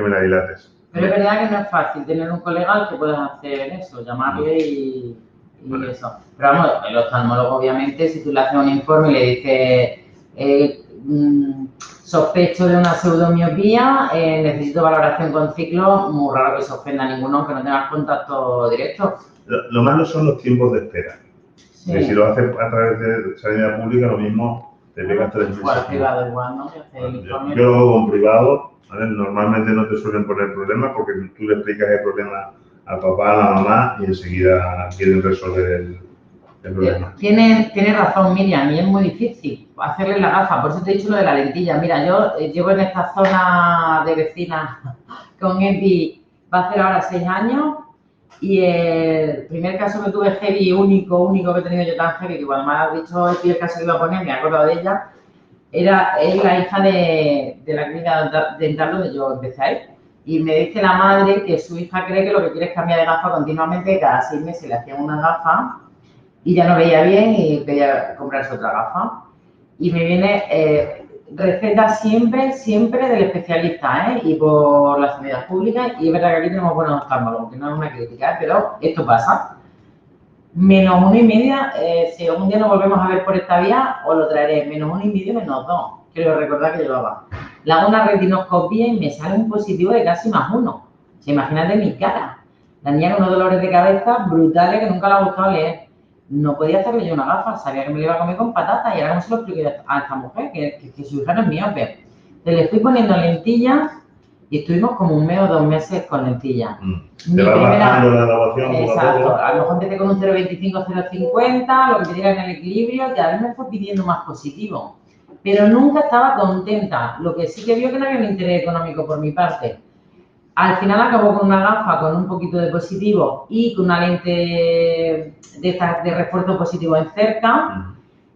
la dilates. Pero es verdad que no es fácil tener un colega al que puedas hacer eso, llamarle y eso. Pero vamos, el oftalmólogo obviamente, si tú le haces un informe y le dices sospecho de una pseudomiopía, necesito valoración con ciclo, muy raro que se ofenda a ninguno aunque no tengas contacto directo. Lo malo son los tiempos de espera. Sí. Si lo haces a través de sanidad pública, lo mismo te pegas 3 meses. Igual privado, igual, ¿no? Yo lo hago con privado, ¿vale? Normalmente no te suelen poner problemas porque tú le explicas el problema al papá, a la mamá y enseguida quieren resolver el problema. Tienes razón, Miriam, y es muy difícil hacerle la gafa. Por eso te he dicho lo de la lentilla. Mira, yo llevo en esta zona de vecinas con EPI, va a hacer ahora 6 años Y el primer caso que tuve heavy, único que he tenido yo tan heavy, que cuando me has dicho el caso que iba a poner, me he acordado de ella, es la hija de la clínica dental donde yo empecé a ir. Y me dice la madre que su hija cree que lo que quiere es cambiar de gafa continuamente, cada 6 meses le hacían una gafa y ya no veía bien y pedía comprarse otra gafa. Y me viene receta siempre del especialista, y por la sanidad pública. Y es verdad que aquí tenemos buenos oftalmólogos, que no es una crítica, pero esto pasa. Menos 1,5, si algún día nos volvemos a ver por esta vía, os lo traeré. Menos 1,5, menos 2. Quiero recordar que llevaba. Le hago una retinoscopia y me sale un positivo de casi +1. O sea, imagínate mi cara. La niña con unos dolores de cabeza brutales que nunca le ha gustado leer. No podía hacerle yo una gafa, sabía que me lo iba a comer con patatas y ahora no se lo expliqué a esta mujer, que su hija no es miope. Le fui poniendo lentillas y estuvimos como 1 mes o 2 meses con lentillas. Te va bajando la graduación. Exacto, a lo mejor empecé con un 0,25, 0,50, lo que pidiera en el equilibrio, y a mí me fue pidiendo más positivo. Pero nunca estaba contenta. Lo que sí que vio que no había un interés económico por mi parte. Al final acabó con una gafa con un poquito de positivo y con una lente de refuerzo positivo en cerca.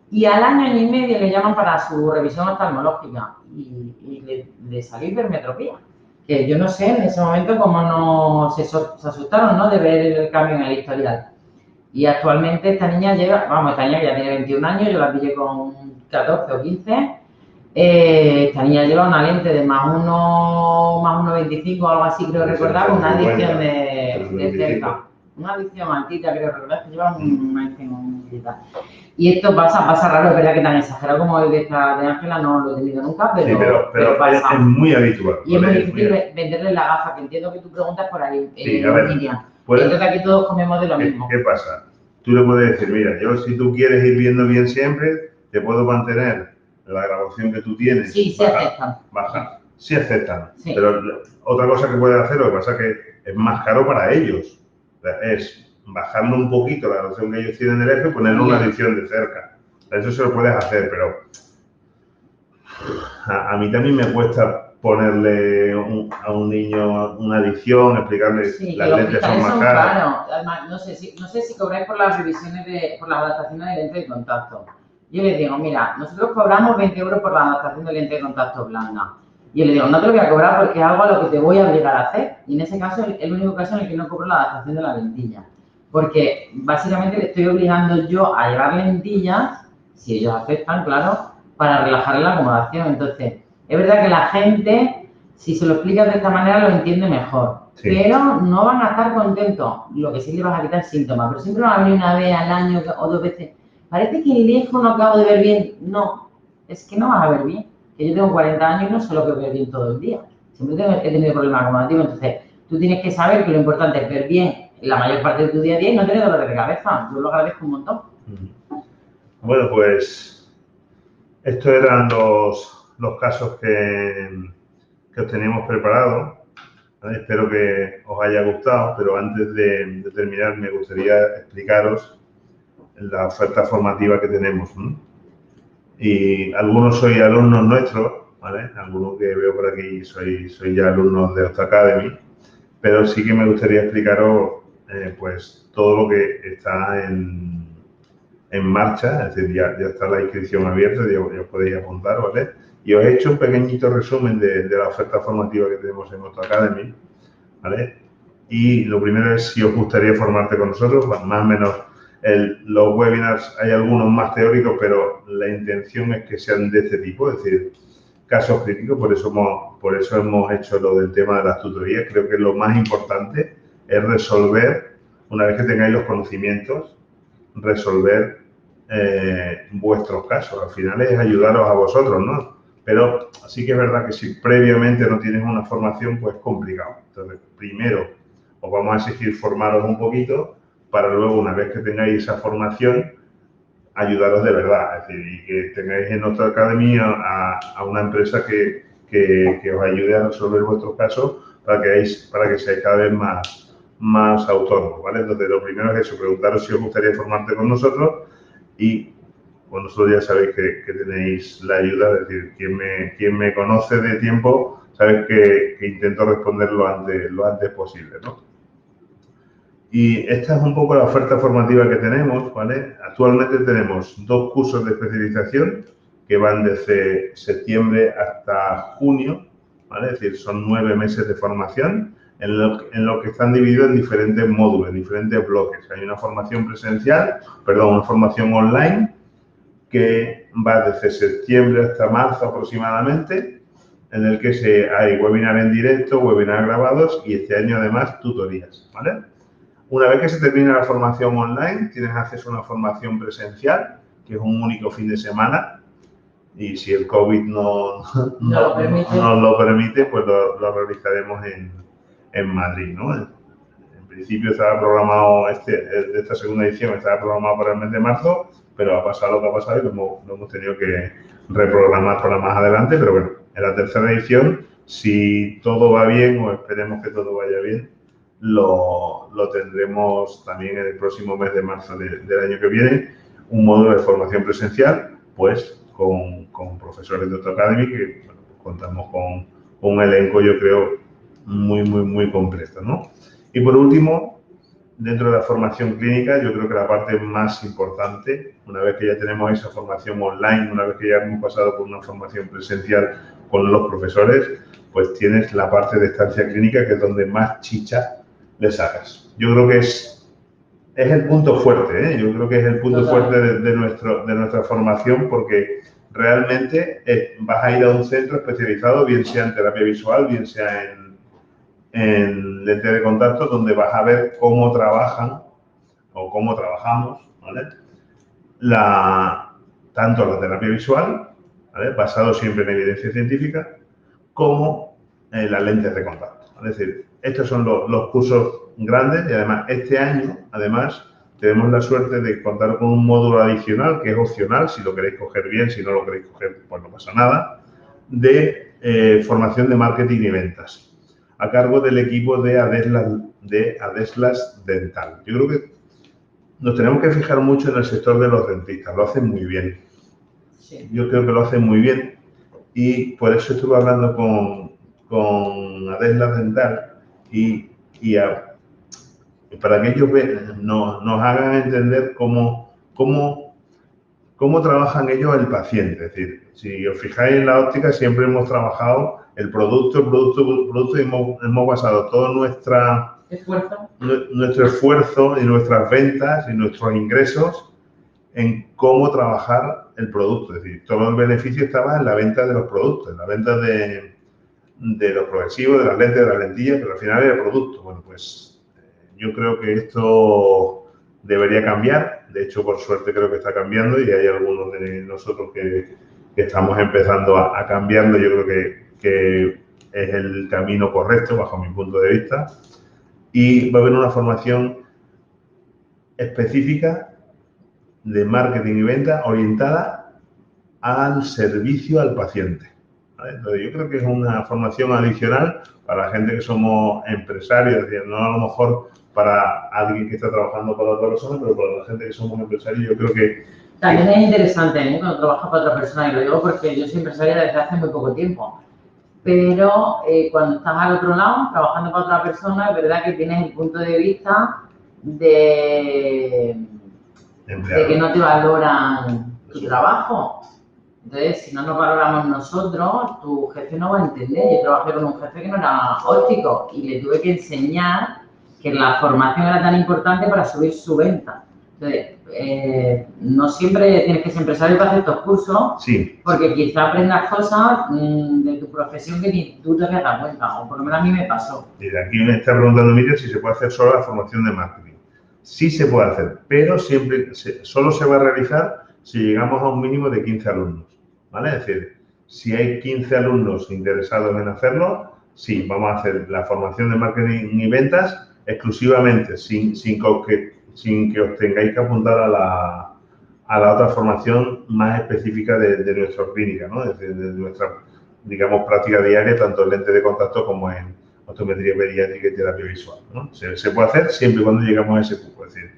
Y al año y medio le llaman para su revisión oftalmológica y le salió hipermetropía. Que yo no sé en ese momento cómo no se asustaron, ¿no?, de ver el cambio en el historial. Y actualmente esta niña esta niña que ya tiene 21 años, yo la pillé con 14 o 15. Esta niña lleva una lente de +1,25 o algo así, creo recordar, una adición de cerca. Una adición altita, creo recordar, que lleva una adición altita. Y esto pasa raro, es verdad que tan exagerado como el de Ángela no lo he tenido nunca, pero, sí, pero pasa. Es muy habitual. Y es muy difícil venderle la gafa, que entiendo que tú preguntas por ahí, sí, a ver, entonces aquí todos comemos de lo mismo. ¿Qué pasa? Tú le puedes decir, mira, yo si tú quieres ir viendo bien siempre, te puedo mantener la graduación que tú tienes. Sí, sí aceptan. Baja. Sí aceptan. Sí. Pero otra cosa que puedes hacer, lo que pasa es que es más caro para ellos. Es bajarlo un poquito la graduación que ellos tienen del eje y ponerle una adición de cerca. Eso se lo puedes hacer, pero a mí también me cuesta ponerle a un niño una adición, explicarle las lentes son más caras. Claro. Además, no sé si cobráis por las revisiones, por las adaptaciones de lente de contacto. Yo les digo, mira, nosotros cobramos 20 euros por la adaptación de lente de contacto blanda. Y yo le digo, no te lo voy a cobrar porque es algo a lo que te voy a obligar a hacer. Y en ese caso es el único caso en el que no cobro la adaptación de la lentilla. Porque básicamente le estoy obligando yo a llevar lentillas, si ellos aceptan, claro, para relajar la acomodación. Entonces, es verdad que la gente, si se lo explicas de esta manera, lo entiende mejor. Sí. Pero no van a estar contentos. Lo que sí le vas a quitar síntomas. Pero siempre van a venir una vez al año o 2 veces. Parece que lejos no acabo de ver bien. No, es que no vas a ver bien. Que yo tengo 40 años y no sé lo que veo bien todo el día. Siempre he tenido problemas acomodativos. Entonces, tú tienes que saber que lo importante es ver bien la mayor parte de tu día a día y no tener dolores de cabeza. Yo lo agradezco un montón. Bueno, pues estos eran los casos que os teníamos preparados. ¿Vale? Espero que os haya gustado, pero antes de terminar me gustaría explicaros la oferta formativa que tenemos, ¿no? Y algunos sois alumnos nuestros, ¿vale? Algunos que veo por aquí sois ya alumnos de Optacademy, pero sí que me gustaría explicaros pues todo lo que está en marcha, es decir, ya está la inscripción abierta, ya os podéis apuntar, ¿vale? Y os he hecho un pequeñito resumen de la oferta formativa que tenemos en Optacademy, ¿vale? Y lo primero es si os gustaría formarte con nosotros, más o menos los webinars hay algunos más teóricos, pero la intención es que sean de este tipo, es decir, casos críticos, por eso hemos hecho lo del tema de las tutorías. Creo que lo más importante es resolver, una vez que tengáis los conocimientos, resolver vuestros casos. Al final es ayudaros a vosotros, ¿no? Pero sí que es verdad que si previamente no tienes una formación, pues es complicado. Entonces, primero os vamos a exigir formaros un poquito para luego, una vez que tengáis esa formación, ayudaros de verdad. Es decir, y que tengáis en nuestra academia a una empresa que os ayude a resolver vuestros casos para que seáis cada vez más autónomos, ¿vale? Entonces, lo primero es eso, preguntaros si os gustaría formarte con nosotros y bueno, vosotros ya sabéis que tenéis la ayuda, es decir, quien me conoce de tiempo, sabéis que intento responder lo antes posible, ¿no? Y esta es un poco la oferta formativa que tenemos, ¿vale? Actualmente tenemos 2 cursos de especialización que van desde septiembre hasta junio, ¿vale? Es decir, son 9 meses de formación en lo que están divididos en diferentes módulos, en diferentes bloques. Hay una formación una formación online que va desde septiembre hasta marzo aproximadamente, en el que hay webinar en directo, webinar grabados y este año además tutorías, ¿vale? Una vez que se termina la formación online, tienes acceso a una formación presencial, que es un único fin de semana, y si el COVID no nos lo permite, pues lo realizaremos en Madrid, ¿no? En principio estaba programado, esta segunda edición estaba programado para el mes de marzo, pero ha pasado lo que ha pasado y lo hemos tenido que reprogramar para más adelante, pero bueno, en la tercera edición, si todo va bien, o esperemos que todo vaya bien, lo tendremos también en el próximo mes de marzo del año que viene, un módulo de formación presencial, pues con profesores de Autocademy, que bueno, contamos con un elenco, yo creo, muy completo, ¿no? Y por último, dentro de la formación clínica, yo creo que la parte más importante, una vez que ya tenemos esa formación online, una vez que ya hemos pasado por una formación presencial con los profesores, pues tienes la parte de estancia clínica, que es donde más chicha le sacas. Yo creo que es el punto fuerte, ¿eh? Yo creo que es el punto fuerte de nuestra formación, porque realmente vas a ir a un centro especializado, bien sea en terapia visual, bien sea en lente de contacto, donde vas a ver cómo trabajan o cómo trabajamos, ¿vale? Tanto la terapia visual, ¿vale? Basado siempre en evidencia científica, como las lentes de contacto. Es decir, estos son los cursos grandes y además este año, tenemos la suerte de contar con un módulo adicional que es opcional, si lo queréis coger bien, si no lo queréis coger, pues no pasa nada, de formación de marketing y ventas, a cargo del equipo de Adeslas Dental. Yo creo que nos tenemos que fijar mucho en el sector de los dentistas, lo hacen muy bien. Sí. Yo creo que lo hacen muy bien y por eso estuve hablando con Adeslas Dental y para que ellos nos hagan entender cómo trabajan ellos el paciente. Es decir, si os fijáis en la óptica, siempre hemos trabajado el producto y hemos basado todo nuestro esfuerzo y nuestras ventas y nuestros ingresos en cómo trabajar el producto. Es decir, todo el beneficio estaba en la venta de los productos, en la venta de los progresivos, de las lentes, de las lentillas, pero al final era el producto. Bueno, pues yo creo que esto debería cambiar. De hecho, por suerte creo que está cambiando y hay algunos de nosotros que estamos empezando a cambiarlo. Yo creo que es el camino correcto bajo mi punto de vista. Y va a haber una formación específica de marketing y venta orientada al servicio al paciente, ¿vale? Entonces, yo creo que es una formación adicional para la gente que somos empresarios, es decir, no a lo mejor para alguien que está trabajando para otra persona, pero para la gente que somos empresarios, yo creo que... También es interesante, ¿eh? Cuando trabajas para otra persona, y lo digo porque yo soy empresaria desde hace muy poco tiempo, pero cuando estás al otro lado, trabajando para otra persona, es verdad que tienes el punto de vista de que no te valoran tu trabajo. Entonces, si no nos valoramos nosotros, tu jefe no va a entender. Yo trabajé con un jefe que no era óptico y le tuve que enseñar que la formación era tan importante para subir su venta. Entonces, no siempre tienes que ser empresario para hacer estos cursos, sí, porque quizá aprendas cosas de tu profesión que ni tú te has dado cuenta, o por lo menos a mí me pasó. Y de aquí me está preguntando Miriam si se puede hacer solo la formación de marketing. Sí se puede hacer, pero solo se va a realizar si llegamos a un mínimo de 15 alumnos, ¿vale? Es decir, si hay 15 alumnos interesados en hacerlo, sí, vamos a hacer la formación de marketing y ventas exclusivamente, sin que os tengáis que apuntar a la otra formación más específica de nuestra clínica, ¿no? Es decir, de nuestra, digamos, práctica diaria, tanto en lente de contacto como en optometría pediátrica y terapia visual, ¿no? Se puede hacer siempre y cuando llegamos a ese cupo. Es decir,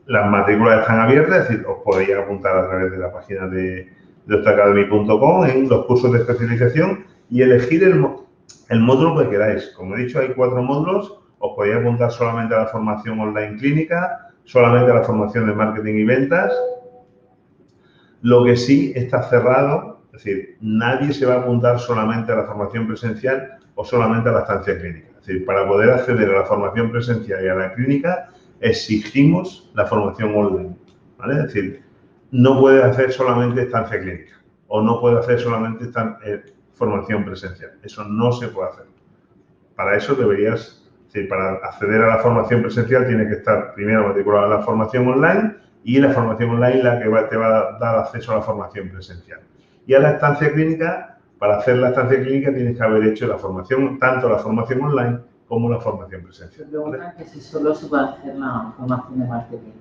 las matrículas están abiertas, es decir, os podéis apuntar a través de la página de optoacademy.com en los cursos de especialización y elegir el módulo que queráis. Como he dicho, hay 4 módulos. os podéis apuntar solamente a la formación online clínica, solamente a la formación de marketing y ventas. Lo que sí está cerrado, es decir, nadie se va a apuntar solamente a la formación presencial o solamente a la estancia clínica. Es decir, para poder acceder a la formación presencial y a la clínica, exigimos la formación online, ¿vale? Es decir, no puedes hacer solamente estancia clínica o no puedes hacer solamente formación presencial. Eso no se puede hacer. Para eso deberías, es decir, para acceder a la formación presencial tienes que estar primero matriculado en la formación online y la formación online la que te va a dar acceso a la formación presencial. Y a la estancia clínica, para hacer la estancia clínica tienes que haber hecho la formación, tanto la formación online como la formación presencial. Me preguntan que si solo se puede hacer la formación de marketing.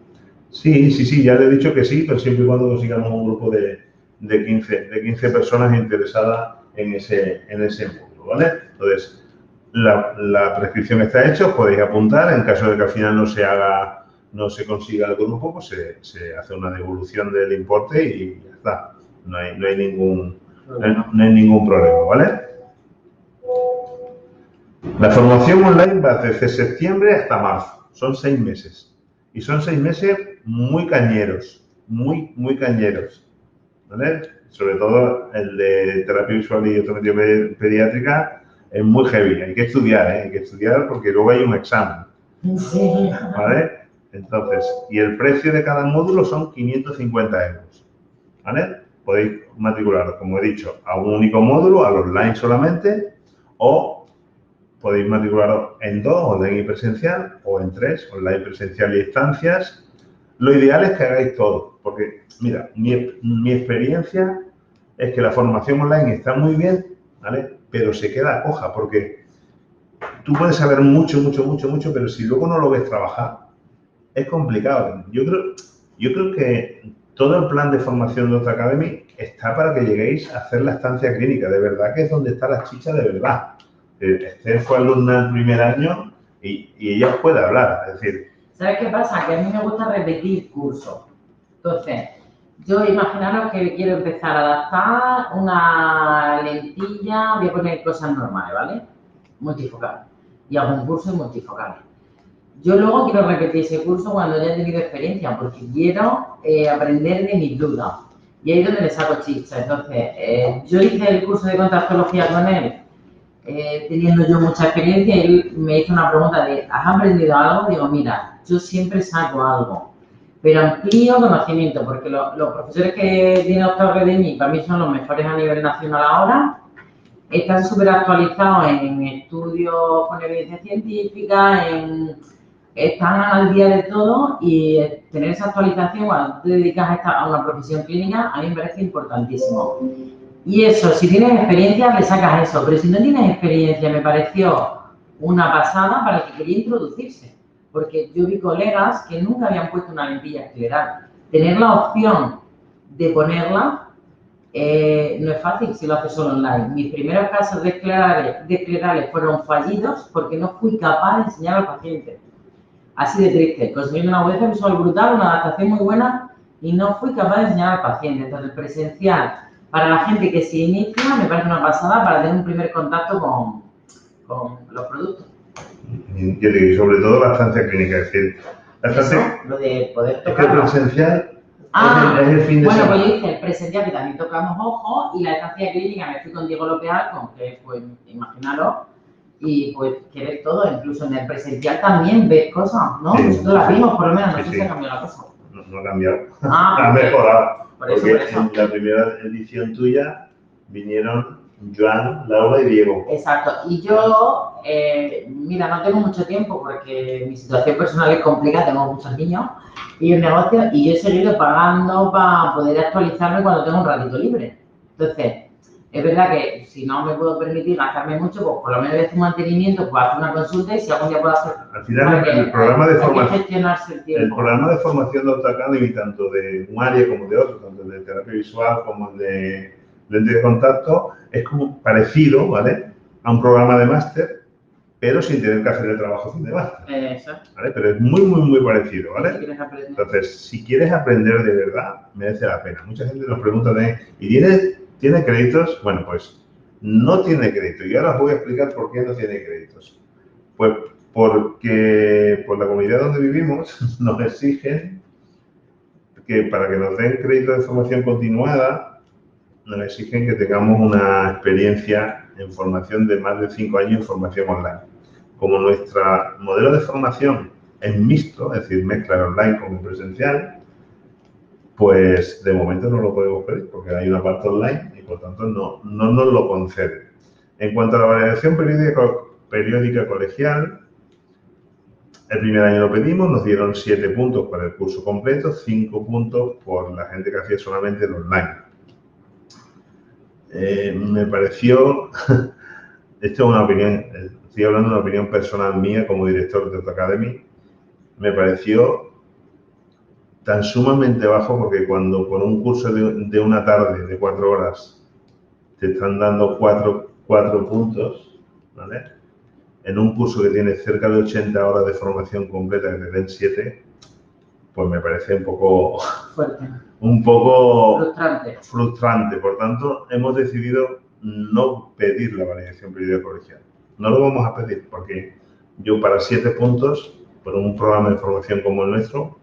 Sí, ya le he dicho que sí, pero siempre y cuando consigamos un grupo de 15 personas interesadas en ese módulo, ¿vale? Entonces, la prescripción está hecha, os podéis apuntar, en caso de que al final no se consiga el grupo, pues se hace una devolución del importe y ya está. No hay ningún problema, ¿vale? La formación online va desde septiembre hasta marzo, son 6 meses. Y son 6 meses muy cañeros, muy cañeros, ¿vale? Sobre todo el de terapia visual y optometría pediátrica es muy heavy, hay que estudiar porque luego hay un examen, Sí. ¿vale? Entonces, y el precio de cada módulo son 550 euros, ¿vale? Podéis matricularos, como he dicho, a un único módulo, al online solamente, o podéis matricularos en 2, online y presencial, o en 3, online, presencial y estancias. Lo ideal es que hagáis todo, porque, mira, mi experiencia es que la formación online está muy bien, ¿vale? Pero se queda coja, porque tú puedes saber mucho, pero si luego no lo ves trabajar, es complicado. Yo creo que todo el plan de formación de Doctor Academy está para que lleguéis a hacer la estancia clínica. De verdad que es donde está la chicha de verdad. Esther fue alumna el primer año y ella os puede hablar. Es decir, ¿Sabes qué pasa? Que a mí me gusta repetir cursos. Entonces, yo imaginaros que quiero empezar a adaptar una lentilla, voy a poner cosas normales, ¿vale? Multifocal. Y hago un curso de multifocal. Yo luego quiero repetir ese curso cuando ya he tenido experiencia, porque quiero aprender de mis dudas. Y ahí es donde le saco chicha. Entonces, yo hice el curso de contactología con él, teniendo yo mucha experiencia, y él me hizo una pregunta de, ¿has aprendido algo? Digo, mira, yo siempre saco algo, pero amplío conocimiento, porque los profesores que tiene Doctor Academy para mí son los mejores a nivel nacional ahora. Están súper actualizados en estudios con evidencia científica, están al día de todo, y tener esa actualización cuando te dedicas a una profesión clínica a mí me parece importantísimo. Y eso, si tienes experiencia, le sacas eso, pero si no tienes experiencia, me pareció una pasada para el que quería introducirse, porque yo vi colegas que nunca habían puesto una lentilla escleral. Tener la opción de ponerla no es fácil si lo haces solo online. Mis primeros casos de esclerales fueron fallidos porque no fui capaz de enseñar al paciente. Así de triste, consiguiendo una agudeza visual brutal, una adaptación muy buena, y no fui capaz de enseñar al paciente. Entonces, el presencial, para la gente que se inicia, me parece una pasada para tener un primer contacto con los productos. Yo digo, sobre todo la estancia clínica, es decir, la estancia, lo de poder es que tocar. el presencial es el fin de bueno, semana. Pues yo hice el presencial, que también tocamos ojos, y la estancia clínica me fui con Diego López Alcon, que pues, imaginaros, y pues que ves todo, incluso en el presencial también ves cosas, ¿no? Sí, Nosotros las vimos, por lo menos, no sí, sé sí. si ha cambiado la cosa. No ha cambiado. Ah, Ha mejorado. por eso, Porque por eso. en la primera edición tuya vinieron Joan, Laura y Diego. Exacto. Y yo, mira, no tengo mucho tiempo porque mi situación personal es complicada, tengo muchos niños y un negocio, y yo he seguido pagando para poder actualizarme cuando tengo un ratito libre. Entonces, es verdad que si no me puedo permitir gastarme mucho, pues por lo menos de su mantenimiento, pues hacer una consulta, y si algún día puedo hacer... Al final, el programa de formación... gestionarse el tiempo. El programa de formación de Doctor Academy, tanto de un área como de otro, tanto de terapia visual como de lente de contacto, es como parecido, ¿vale?, a un programa de máster, pero sin tener que hacer el trabajo fin de máster. Exacto. ¿Vale? Pero es muy parecido, ¿vale? Si quieres aprender. Entonces, si quieres aprender de verdad, merece la pena. Mucha gente nos pregunta también, ¿y tiene créditos? Bueno, pues no tiene crédito. Y ahora os voy a explicar por qué no tiene créditos. Pues Porque por la comunidad donde vivimos nos exigen que para que nos den crédito de formación continuada, nos exigen que tengamos una experiencia en formación de más de 5 años en formación online. Como nuestro modelo de formación es mixto, es decir, mezcla el online con el presencial, pues de momento no lo podemos pedir porque hay una parte online y por tanto no nos lo conceden. En cuanto a la validación periódica colegial, el primer año lo pedimos, nos dieron 7 puntos para el curso completo, 5 puntos por la gente que hacía solamente el online. Me pareció, esto es una opinión, estoy hablando de una opinión personal mía como director de Autoacademy, me pareció tan sumamente bajo porque cuando por un curso de una tarde de 4 horas te están dando 4 puntos, ¿vale? En un curso que tiene cerca de 80 horas de formación completa que te den 7, pues me parece un poco fuerte, un poco frustrante. Por tanto, hemos decidido no pedir la validación periódica colegial. No lo vamos a pedir porque yo para 7 puntos, por un programa de formación como el nuestro,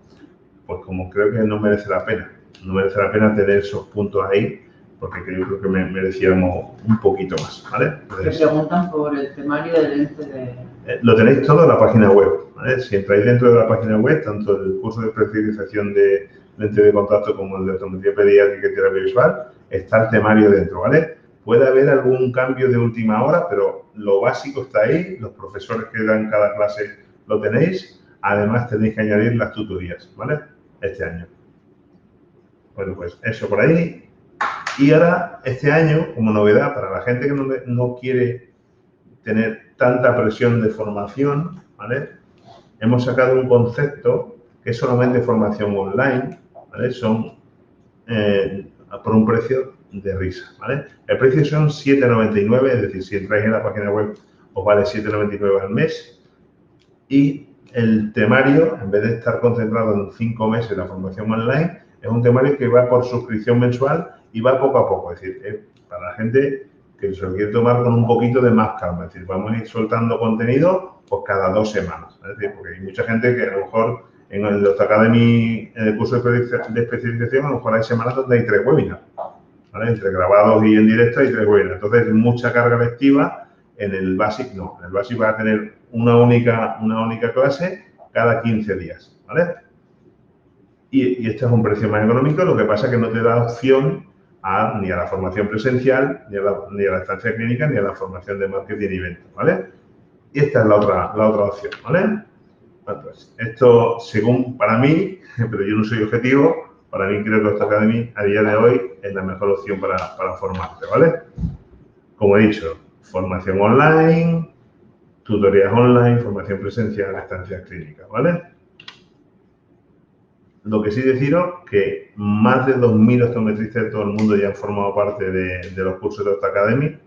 pues como creo que no merece la pena. No merece la pena tener esos puntos ahí porque yo creo que merecíamos un poquito más, ¿vale? Entonces, te preguntan por el temario del lente de... Lo tenéis todo en la página web, ¿vale? Si entráis dentro de la página web, tanto el curso de especialización de lente de contacto como el de optometría pediátrica y terapia visual, está el temario dentro, ¿vale? Puede haber algún cambio de última hora, pero lo básico está ahí, los profesores que dan cada clase lo tenéis, además tenéis que añadir las tutorías, ¿vale? Este año. Bueno, pues eso por ahí. Y ahora, este año, como novedad, para la gente que no quiere tener tanta presión de formación, ¿vale? Hemos sacado un concepto que es solamente formación online, ¿vale? Son por un precio de risa, ¿vale? El precio son 7,99, es decir, si entráis en la página web os vale 7,99 al mes y el temario, en vez de estar concentrado en 5 meses la formación online, es un temario que va por suscripción mensual y va poco a poco, es decir, es para la gente que se lo quiere tomar con un poquito de más calma, es decir, vamos a ir soltando contenido pues cada 2 semanas, es decir, porque hay mucha gente que a lo mejor en el Autoacademy, en el curso de especialización, a lo mejor hay semanas donde hay 3 webinars, ¿vale? Entre grabados y en directo hay 3 webinars, entonces mucha carga lectiva. En el Basic no, en el Basic va a tener una única clase cada 15 días, ¿vale? Y este es un precio más económico, lo que pasa es que no te da opción ni a la formación presencial, ni a la estancia clínica, ni a la formación de marketing y ventas, ¿vale? Y esta es la otra opción, ¿vale? Entonces, esto, según para mí, pero yo no soy objetivo, para mí creo que Autoacademy a día de hoy es la mejor opción para formarte, ¿vale? Como he dicho, formación online, tutorías online, formación presencial, estancias clínicas, ¿vale? Lo que sí deciros que más de 2.000 optometristas de todo el mundo ya han formado parte de los cursos de Autoacademy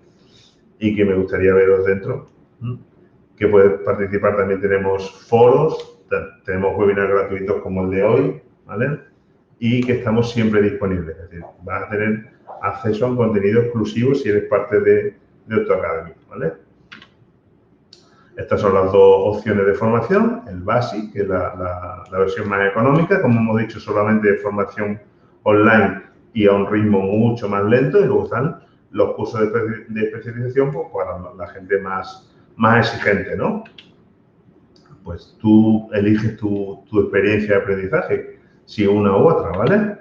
y que me gustaría veros dentro. Que puedes participar, también tenemos foros, tenemos webinars gratuitos como el de hoy, ¿vale? Y que estamos siempre disponibles, es decir, vas a tener acceso a un contenido exclusivo si eres parte de Autoacademy, ¿vale? Estas son las 2 opciones de formación, el Basic, que es la versión más económica, como hemos dicho, solamente formación online y a un ritmo mucho más lento, y luego están los cursos de especialización pues, para la gente más exigente, ¿no? Pues tú eliges tu experiencia de aprendizaje, si una u otra, ¿vale?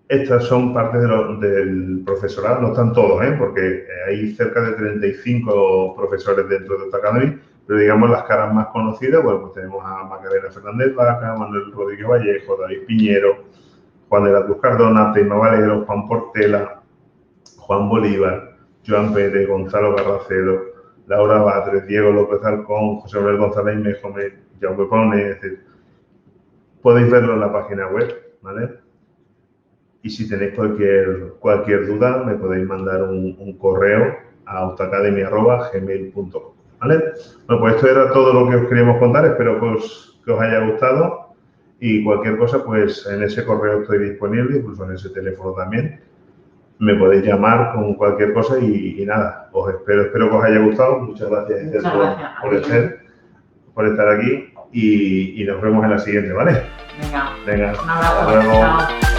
Estas son partes del profesorado, no están todos, porque hay cerca de 35 profesores dentro de Autoacademy, pero digamos las caras más conocidas, bueno, pues tenemos a Macarena Fernández Vaca, Manuel Rodríguez Vallejo, David Piñero, Juan de la Cruz Cardona, Teima Valero, Juan Portela, Juan Bolívar, Joan Pérez, Gonzalo Barracelo, Laura Batres, Diego López Alcón, José Manuel González Mejomet, Jaume Pone, es decir, podéis verlo en la página web, ¿vale? Y si tenéis cualquier duda, me podéis mandar un correo a autoacademy@gmail.com, ¿vale? Bueno, pues esto era todo lo que os queríamos contar. Espero que os haya gustado. Y cualquier cosa, pues en ese correo estoy disponible, incluso en ese teléfono también. Me podéis llamar con cualquier cosa y nada, espero que os haya gustado. Muchas gracias, Esther, por por estar aquí y nos vemos en la siguiente, ¿vale? Venga, Venga, un abrazo. hasta luego. Chao.